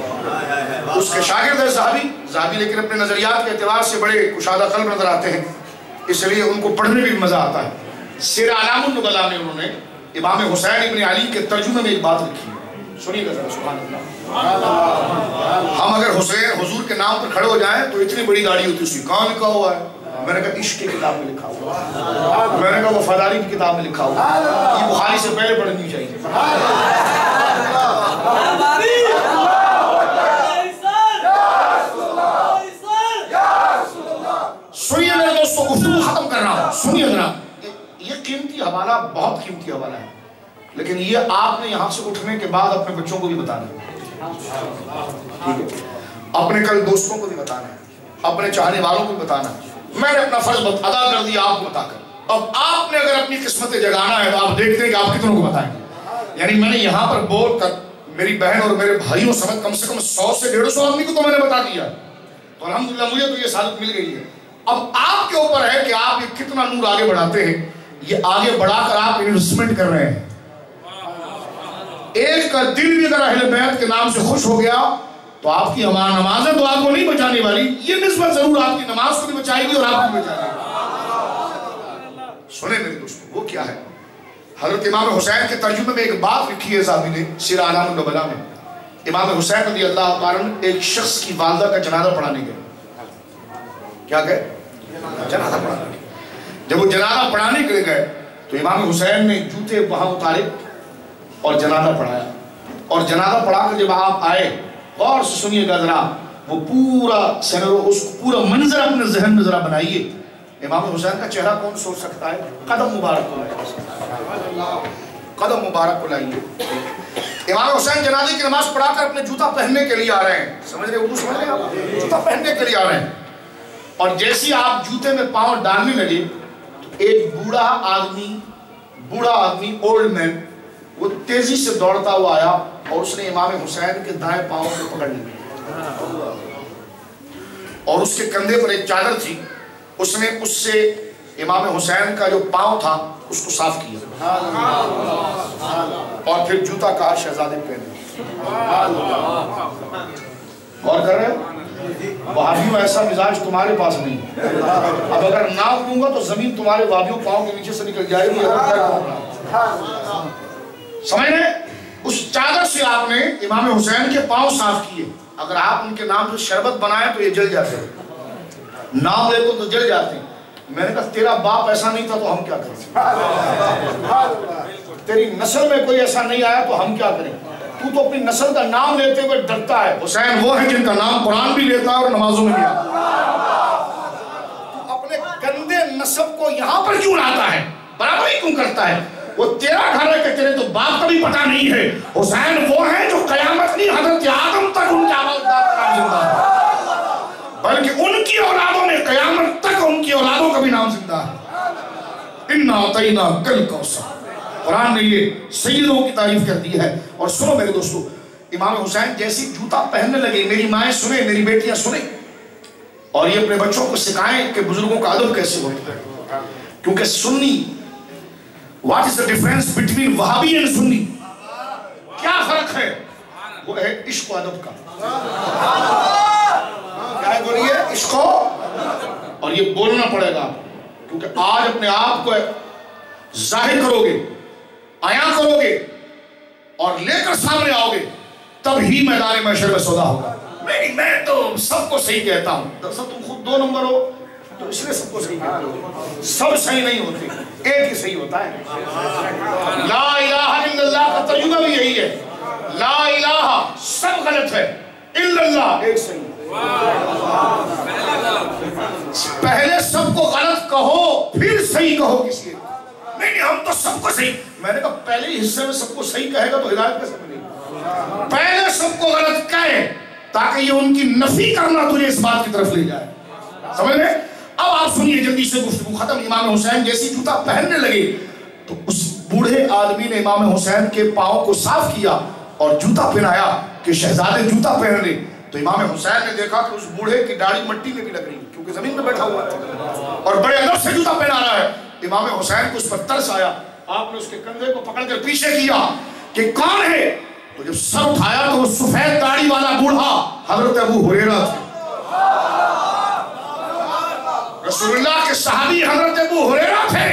اس کے شاگرد ہے زاہبی, لیکن اپنے نظریات کے اعتبار سے بڑے کشادہ قلب نظر آتے ہیں, اس لیے ان کو پڑھنے میں بھی مزہ آتا ہے. سیر اعلام النبلاء میں انہوں نے امام حسین ابن علی کے ترجمے میں ایک بات لکھی ہے, سنیے گا ذرا. سبحان اللہ. ہم اگر حضور کے نام پر کھڑے ہو جائیں تو اتنی بڑی داڑھی ہوتی ہے, اس کی کہاں لکھا ہوا ہے؟ میں نے کہا عشق کی کتاب میں لکھا ہوا, میں نے کہا وفاداری کی کتاب میں لکھا ہوا, یہ بخاری سے پہلے پڑھنی چاہیے. سنیے میرے دوستوں, گفتگو ختم کر رہا ہوں, سنیے ذرا. یہ قیمتی حوالہ, بہت قیمتی حوالہ ہے, لیکن یہ آپ نے یہاں سے اٹھنے کے بعد اپنے بچوں کو بھی بتانا ہے, اپنے کل دوستوں کو بھی بتانا ہے, اپنے چاہنے والوں کو بھی بتانا ہے. میں نے اپنا فرض ادا کر دیا آپ کو بتا کر. اب آپ نے اگر اپنی قسمت جگانا ہے تو آپ دیکھتے ہیں کہ آپ کتنوں کو بتائیں گے. یعنی میں نے یہاں پر بول کر میری بہن اور میرے بھائیوں سمیت کم سے کم 100 سے 150 آدمی کو تو میں نے بتا دیا, تو الحمدللہ مجھے تو یہ سعادت مل گئی ہے. اب آپ کے اوپر ہے کہ آپ یہ کتنا نور آگے بڑھاتے ہیں. یہ آگے بڑھا کر آپ انویسٹمنٹ کر رہے ہیں. ایک کا دل بھی اگر اہل بیت کے نام سے خوش ہو گیا تو آپ کی نمازیں تو آپ کو نہیں بچانے والی, یہ نسبت ضرور آپ کی نماز کو بھی بچائے گی اور آپ کو بھی بچائے گی. سنیں میرے دوستو, وہ کیا ہے؟ حضرت امام حسین کے ترجمے میں ایک بات لکھی ہے ذہبی نے سیر اعلام النبلاء میں. امام حسین رضی اللہ عنہ ایک شخص کی والدہ کا جنازہ پڑھانے گئے. کیا گئے؟ جنازہ پڑھانے گئے. جب وہ جنازہ پڑھانے کے لیے گئے تو امام حسین نے جوتے وہاں اتارے اور جنازہ پڑھایا. اور جنازہ پڑھا کر جب آپ آئے, غور سے سنیے گا ذرا, وہ پورا سینرو, اس پورا منظر اپنے ذہن میں ذرا بنائیے. امام حسین کا چہرہ کون سوچ سکتا ہے؟ قدم مبارک کو لائیے, قدم مبارک کو لائیے. امام حسین جنازے کی نماز پڑھا کر اپنے جوتا پہننے کے لیے آ رہے ہیں. سمجھ رہے, اردو سمجھ رہے ہیں آپ؟ جوتا پہننے کے لیے آ رہے ہیں. اور جیسی آپ جوتے میں پاؤں ڈالنے لگے تو ایک بوڑھا آدمی اولڈ مین, وہ تیزی سے دوڑتا ہوا آیا اور اس نے امام حسین کے دائیں پاؤں کو پکڑ لیا اور اس کے کندھے پر ایک چادر تھی, اس نے اس سے امام حسین کا جو پاؤں تھا اس کو صاف کیا اور پھر جوتا کہا شہزادے پہنے. غور کر رہے ہیں؟ وہابیوں ایسا مزاج تمہارے پاس نہیں. اب اگر نہ کہوں گا تو زمین تمہارے وہابیوں پاؤں کے نیچے سے نکل جائے گی. سمجھ رہے, اس چادر سے آپ نے امام حسین کے پاؤں صاف کیے. اگر آپ ان کے نام سے شربت بنائیں تو یہ جل جاتے ہیں, نام لے تو جل جاتے ہیں. میں نے کہا تیرا باپ ایسا نہیں تھا تو ہم کیا کریں, تیری نسل میں کوئی ایسا نہیں آیا تو ہم کیا کریں. تو اپنی نسل کا نام لیتے ہوئے ڈرتا ہے. حسین وہ ہے جن کا نام قرآن بھی لیتا ہے اور نمازوں میں بھی آتا ہے. تو اپنے گندے نسب کو یہاں پر کیوں لاتا ہے, برابری کیوں کرتا ہے؟ وہ تیرا گھر ہے کہ تیرے تو باپ کا بھی پتہ نہیں ہے. حسین وہ ہے جو قیامت نہیں حضرت آدم تک ان کے آباد کا نام زندہ ہے, بلکہ ان کی اولادوں میں قیامت تک ان کی اولادوں کا بھی نام زندہ ہے. اِنَّا أَعْطَيْنَاكَ الْكَوْثَرَ, قرآن نے یہ سیدوں کی تعریف کر دی ہے. اور سنو میرے دوستو, امام حسین جیسی جوتا پہننے لگے, میری مائیں سنیں, میری بیٹیاں سنیں, اور یہ اپنے بچوں کو سکھائیں کہ بزرگوں کا ادب کیسے ہوتا ہے. کیونکہ سنی, what is the difference between Wahhabi and سنی, کیا فرق ہے؟ وہ ہے عشق و ادب کا. کیا ہے بولیے؟ عشق و, اور یہ بولنا پڑے گا کیونکہ آج اپنے آپ کو ظاہر کرو گے, آیا کرو گے اور لے کر سامنے آؤ گے, تب ہی میدان محشر میں سودا ہوگا. میں تو سب کو صحیح کہتا ہوں. دراصل تم خود 2 نمبر ہو تو اس لیے سب کو صحیح کہتے ہو. سب صحیح نہیں ہوتے, ایک ہی صحیح ہوتا ہے. لا الہ الا اللہ کا ترجمہ بھی یہی ہے. لا الہ سب غلط ہے, الا اللہ ایک صحیح. پہلے سب کو غلط کہو پھر صحیح کہو کسی ایک. نہیں ہم تو سب کو صحیح. میں نے کہا پہلے ہی حصے میں سب کو صحیح کہے گا تو ہدایت کیسے ملے گی؟ پہلے سب کو غلط کہے تاکہ یہ ان کی نفی کرنا تجھے اس بات کی طرف لے جائے. سمجھ لیں؟ اب آپ سنیے جلدی سے گفتگو ختم. امام حسین جیسی جوتا پہننے لگے تو اس بوڑھے آدمی نے امام حسین کے پاؤں کو صاف کیا اور جوتا پہنایا کہ شہزادے جوتا پہن لے. تو امام حسین نے دیکھا کہ اس بوڑھے کی داڑھی مٹی میں بھی لگ رہی کیونکہ زمین میں بیٹھا ہوا ہے اور بڑے ادب سے جوتا پہنا رہا ہے. امام حسین کو اس پر ترس آیا. آپ نے اس کے کندھے کو پکڑ کر پیچھے کیا کہ کون ہے, تو جب سر اٹھایا تو وہ سفید داڑھی والا بوڑھا حضرت ابو ہریرہ تھے. رسول اللہ کے صحابی حضرت ابو ہریرہ تھے.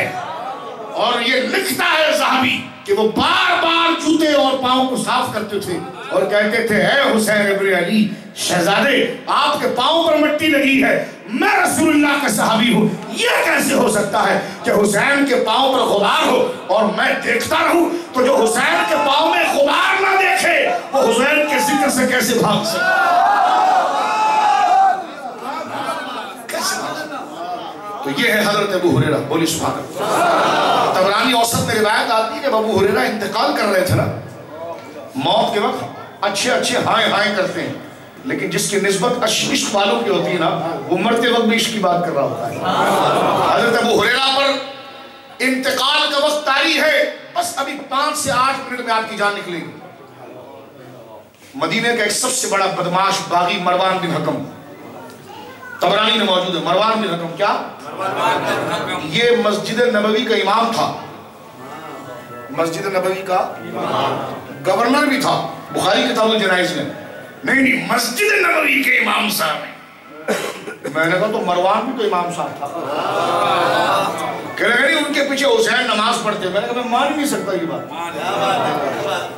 اور یہ لکھتا ہے صحابی کہ وہ بار بار جوتے اور پاؤں کو صاف کرتے تھے اور کہتے تھے اے حسین ابن علی شہزادے آپ کے پاؤں پر مٹی لگی ہے, میں رسول اللہ کا صحابی ہوں, یہ کیسے ہو سکتا ہے کہ حسین کے پاؤں پر غبار ہو اور میں دیکھتا رہوں؟ تو جو حسین کے پاؤں میں غبار نہ دیکھے وہ حسین کے ذکر سے کیسے بھاگ سکتا؟ تو یہ ہے حضرت ابو ہریرہ. بولی سبحان اللہ. طبرانی اوسط میں روایت آتی ہے کہ ابو ہریرہ انتقال کر رہے تھے نا, موت کے وقت اچھے اچھے ہائیں ہائیں کرتے ہیں, لیکن جس کی نسبت عشق والوں کی ہوتی ہے نا وہ مرتے وقت بھی عشق کی بات کر رہا ہوتا ہے. حضرت ابو ہریرہ پر انتقال کا وقت طاری ہے، بس ابھی 5 سے 8 منٹ میں آپ کی جان نکلے گی۔ مدینہ کا ایک سب سے بڑا بدماش باغی مروان بن حکم، طبرانی میں موجود ہے۔ مروان بن حکم کیا؟ یہ مسجد نبوی کا امام تھا، مسجد نبوی کا گورنر بھی تھا، بخاری کتاب الجنائز میں۔ نہیں، مسجد نبوی کے امام صاحب ہیں۔ میں نے کہا تو مروان بھی تو امام صاحب تھا۔ کہہ رہے نہیں ان کے پیچھے حسین نماز پڑھتے۔ میں نے کہا میں مان ہی نہیں سکتا یہ بات،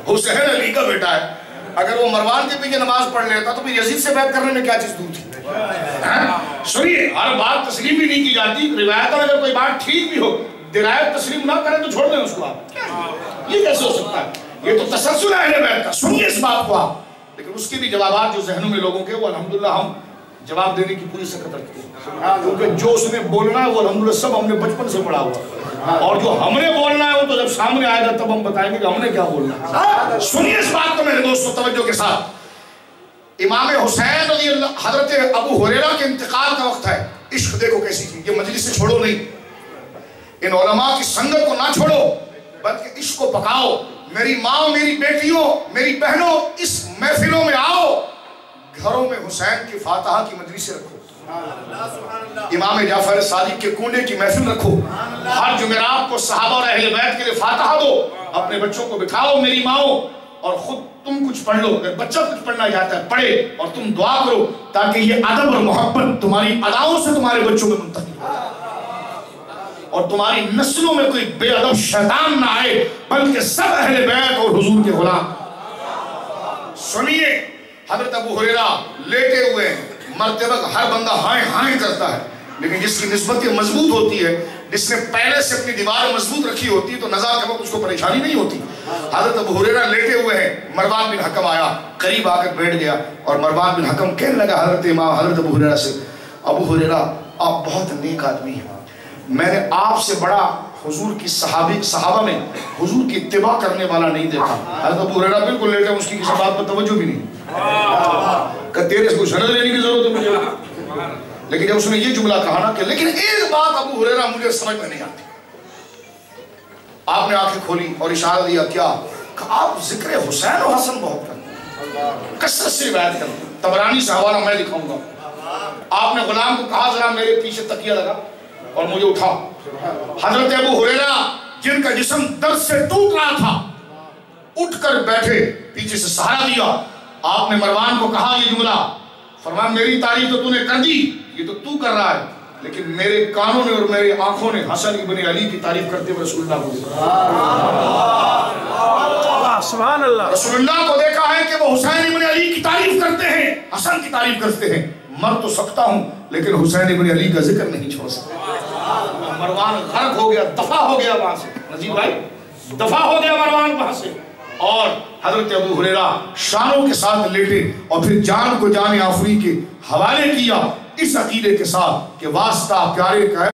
حسین علی کا بیٹا ہے، اگر وہ مروان کے پیچھے نماز پڑھ لیتا تو پھر یزید سے بیعت کرنے میں کیا چیز دور تھی؟ سنیے، ہر بات تسلیم بھی نہیں کی جاتی، روایت میں اگر کوئی بات ٹھیک بھی ہو، درایت تسلیم نہ کریں تو چھوڑ دیں اس کو آپ۔ یہ کیسے ہو سکتا ہے؟ یہ تو تسلسل ہے اہل بیت کا، سنیے اس بات کو آپ۔ لیکن اس کے بھی جوابات جو ذہنوں میں لوگوں کے، وہ الحمدللہ ہم جواب دینے کی پوری سکت رکھتے ہیں، کیونکہ جو اس نے بولنا ہے وہ الحمدللہ سب ہم نے بچپن سے پڑھا ہوا، اور جو ہم نے بولنا ہے وہ تو جب سامنے آئے گا تب ہم بتائیں گے کہ ہم نے کیا بولنا ہے۔ سنیے اس بات کو میرے دوستو توجہ کے ساتھ۔ امام حسین رضی اللہ، حضرت ابو ہریرہ کے انتقال کا وقت ہے۔ عشق دیکھو کیسی تھی، یہ مجلس سے چھوڑو نہیں، ان علماء کی سنگت کو نہ چھوڑو، بلکہ عشق کو پکاؤ۔ میری ماں، میری بیٹیوں، میری بہنوں، اس محفلوں میں آؤ، گھروں میں حسین کی فاتحہ کی مجلسیں رکھو، امام جعفر صادق کے کنڈے کی محفل رکھو، ہر جمعرات کو صحابہ اور اہل بیت کے لیے فاتحہ دو، اپنے بچوں کو بٹھاؤ میری ماؤں، اور خود تم کچھ پڑھ لو، اگر بچہ کچھ پڑھنا چاہتا ہے پڑھے، اور تم دعا کرو تاکہ یہ ادب اور محبت تمہاری اداؤں سے تمہارے بچوں میں منتقل ہو، اور تمہاری نسلوں میں کوئی بے ادب شیطان نہ آئے، بلکہ سب اہل بیت اور حضور کے غلام۔ سنیے، حضرت ابو ہریرہ لیٹے ہوئے ہیں، مرتے وقت ہر بندہ ہائیں ہائیں کرتا ہے، لیکن جس کی نسبت مضبوط ہوتی ہے، جس نے پہلے سے اپنی دیوار مضبوط رکھی ہوتی ہے، تو نزا کے وقت اس کو پریشانی نہیں ہوتی۔ حضرت ابو ہریرہ لیٹے ہوئے ہیں، مروان بن حکم آیا، قریب آ کر بیٹھ گیا، اور مروان بن حکم کہنے لگا حضرت امام حضرت ابو ہریرہ سے، ابو ہریرہ آپ بہت نیک آدمی ہیں، میں نے آپ سے بڑا حضور کی صحابہ میں حضور کی اتباع کرنے والا نہیں دیکھا۔ حضرت ابو ہریرہ بالکل لیٹے ہیں، اس کی کسی بات پر توجہ بھی نہیں، کہ تیرے اس کو شرط لینے کی ضرورت ہے مجھے۔ لیکن جب اس نے یہ جملہ کہا نا کہ لیکن ایک بات ابو ہریرہ مجھے سمجھ میں نہیں آتی، آپ نے آنکھیں کھولی اور اشارہ دیا، کیا؟ کہ آپ ذکر حسین و حسن بہت کرتے ہیں، کثرت سے روایت کرتے ہیں، طبرانی سے حوالہ میں دکھاؤں گا۔ آپ نے غلام کو کہا ذرا میرے پیچھے تکیہ لگا اور مجھے اٹھا۔ حضرت ابو ہریرہ جن کا جسم درد سے ٹوٹ رہا تھا اٹھ کر بیٹھے، پیچھے سے سہارا دیا۔ آپ نے مروان کو کہا یہ جملہ، فرمایا میری تعریف تو نے کر دی، یہ تو تو کر رہا ہے، لیکن میرے کانوں نے اور میری آنکھوں نے حسن ابن علی کی تعریف کرتے ہوئے رسول اللہ کو دیکھا۔ سبحان اللہ۔ رسول اللہ کو دیکھا ہے کہ وہ حسین ابن علی کی تعریف کرتے ہیں، حسن کی تعریف کرتے ہیں۔ مر تو سکتا ہوں لیکن حسین ابن علی کا ذکر نہیں چھوڑ سکتا۔ مروان غرق ہو گیا، دفع ہو گیا وہاں سے، نجیب بھائی دفع ہو گیا مروان وہاں سے، اور حضرت ابو ہریرہ شانوں کے ساتھ لیٹے اور پھر جان کو جان آفری کے حوالے کیا، اس عقیدے کے ساتھ کہ واسطہ پیارے کا ہے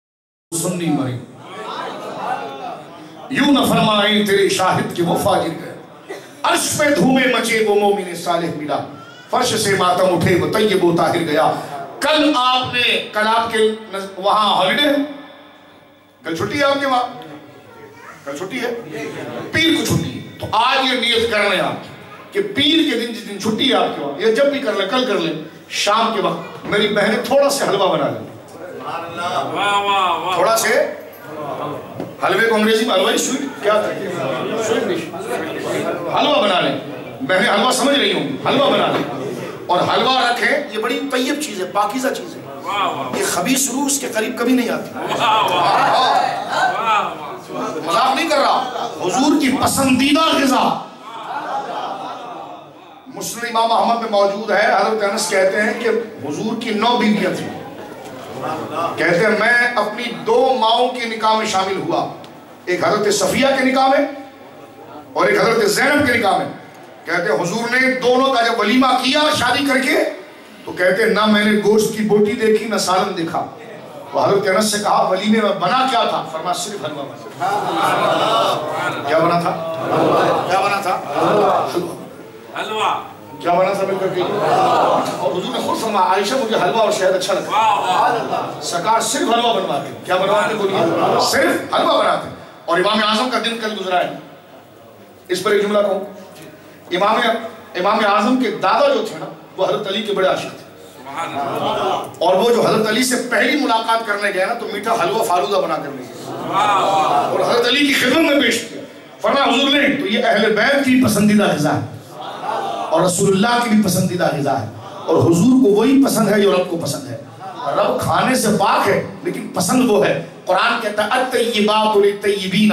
سنی مرے، یوں نہ فرمائیں تیرے شاہد کے وہ فاجر گئے، عرش پہ دھومے مچے وہ مومن صالح ملا، فرش سے ماتم اٹھے وہ طیب و طاہر گیا۔ کل آپ کے وہاں ہالیڈے ہے، کل چھٹی ہے آپ کے وہاں، کل چھٹی ہے، پیر کو چھٹی ہے، تو آج یہ نیت کر لیں آپ کہ پیر کے دن جس دن چھٹی ہے آپ کے وہاں، یا جب بھی کر لیں، کل کر لیں، شام کے وقت میری بہنیں تھوڑا سے حلوہ بنا لیں، تھوڑا سے حلوے کو انگریزی میں حلوہ سویٹ کیا تھا، سویٹ ڈش، حلوہ بنا لیں، بہنیں حلوہ سمجھ رہی ہوں، حلوہ بنا لیں اور حلوہ رکھیں، یہ بڑی طیب چیز ہے، پاکیزہ چیز ہے، یہ خبیث روح اس کے قریب کبھی نہیں آتی، مذاق نہیں کر رہا، حضور کی پسندیدہ غذا۔ مسلم امام احمد میں موجود ہے، حضرت انس کہتے ہیں کہ حضور کی 9 بیویاں تھیں، کہتے ہیں میں اپنی 2 ماؤں کے نکاح میں شامل ہوا، ایک حضرت صفیہ کے نکاح میں اور ایک حضرت زینب کے نکاح میں۔ کہتے ہیں حضور نے دونوں کا جب ولیمہ کیا شادی کر کے تو کہتے ہیں نہ میں نے گوشت کی بوٹی دیکھی نہ سالن دیکھا۔ تو حضرت انس سے کہا ولیمے میں بنا کیا تھا؟ فرمایا صرف حلوہ بنا۔ کیا بنا تھا؟ کیا بنا تھا؟ حلوہ۔ کیا بنا تھا مل کر کے؟ اور حضور نے خود فرمایا عائشہ مجھے حلوہ اور شہد اچھا لگتا ہے، سرکار صرف حلوہ بنواتے۔ کیا بنواتے؟ بولیے، صرف حلوہ بناتے۔ اور امام اعظم کا دن کل گزرا ہے. اس پر ایک جملہ کہوں. امام اعظم کے دادا جو تھے نا وہ حضرت علی کے بڑے عاشق تھے. اور وہ جو حضرت علی سے پہلی ملاقات کرنے گئے نا تو میٹھا حلوہ فالودہ بنا کر لے گئے اور حضرت علی کی خدمت میں پیش کیا. فرمایا حضور نے تو یہ اہل بیت کی پسندیدہ غذا ہے اور رسول اللہ کی بھی پسندیدہ غذا ہے اور حضور کو وہی پسند ہے جو رب کو پسند ہے. رب کھانے سے پاک ہے لیکن پسند وہ ہے. قرآن کہتا ہے الطیبات للطیبین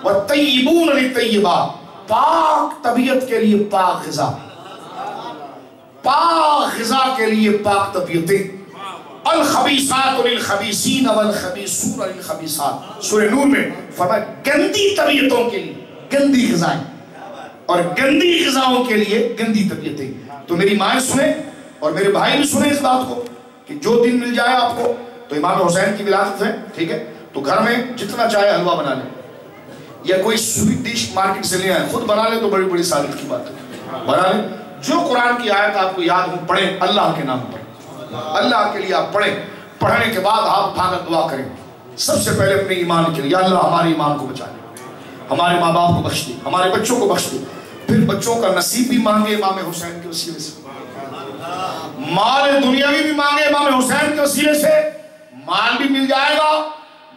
والطیبون للطیبات. پاک طبیعت کے لیے پاک غذا, پاک غذا کے لیے پاک طبیعتیں. الخبیثات للخبیثین والخبیثون للخبیثات. سورہ نور میں فرمایا گندی طبیعتوں کے لیے گندی غذائیں اور گندی غذاؤں کے لیے گندی طبیعتیں. تو میری مائیں سنیں اور میرے بھائی بھی سنیں اس بات کو کہ جو دن مل جائے آپ کو تو امام حسین کی ولادت ہے, ٹھیک ہے, تو گھر میں جتنا چاہے حلوہ بنا لیں یا کوئی سویٹ ڈش مارکیٹ سے لے آئیں, خود بنا لیں تو بڑی بڑی سعادت کی بات ہے. بنا لیں جو قرآن کی آیت آپ کو یاد ہو پڑھیں, اللہ کے نام پر اللہ کے لیے آپ پڑھیں. پڑھنے کے بعد آپ اٹھا کر دعا کریں سب سے پہلے اپنے ایمان کے لیے, یا اللہ ہمارے ایمان کو بچا لے, ہمارے ماں باپ کو بخش دے, ہمارے بچوں کو بخش دے. پھر بچوں کا نصیب بھی مانگے امام حسین کے وسیلے سے, مال دنیاوی بھی مانگے امام حسین کے وسیلے سے. مال بھی مل جائے گا,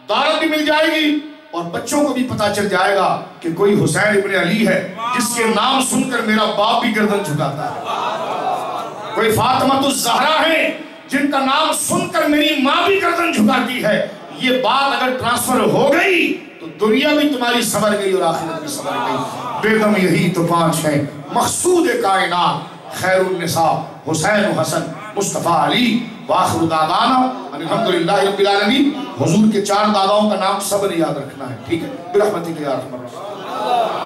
دولت بھی مل جائے گی اور بچوں کو بھی پتا چل جائے گا کہ کوئی حسین ابن علی ہے جس کے نام سن کر میرا باپ بھی گردن جھکاتا ہے. کوئی فاطمہ الزہرا ہے جن کا نام سن کر میری ماں بھی گردن جھکاتی ہے. یہ بات اگر ٹرانسفر ہو گئی تو دنیا بھی تمہاری سنور گئی اور آخرت بھی سنور گئی. بیگم یہی تو 5 ہیں مقصود کائنات, خیر النساء حسین و حسن مصطفیٰ علی. وآخر دعوانا الحمدللہ رب العالمین. حضور کے 4 داداؤں کا نام سب نے یاد رکھنا ہے, ٹھیک ہے, برحمتک یا ارحم الراحمین.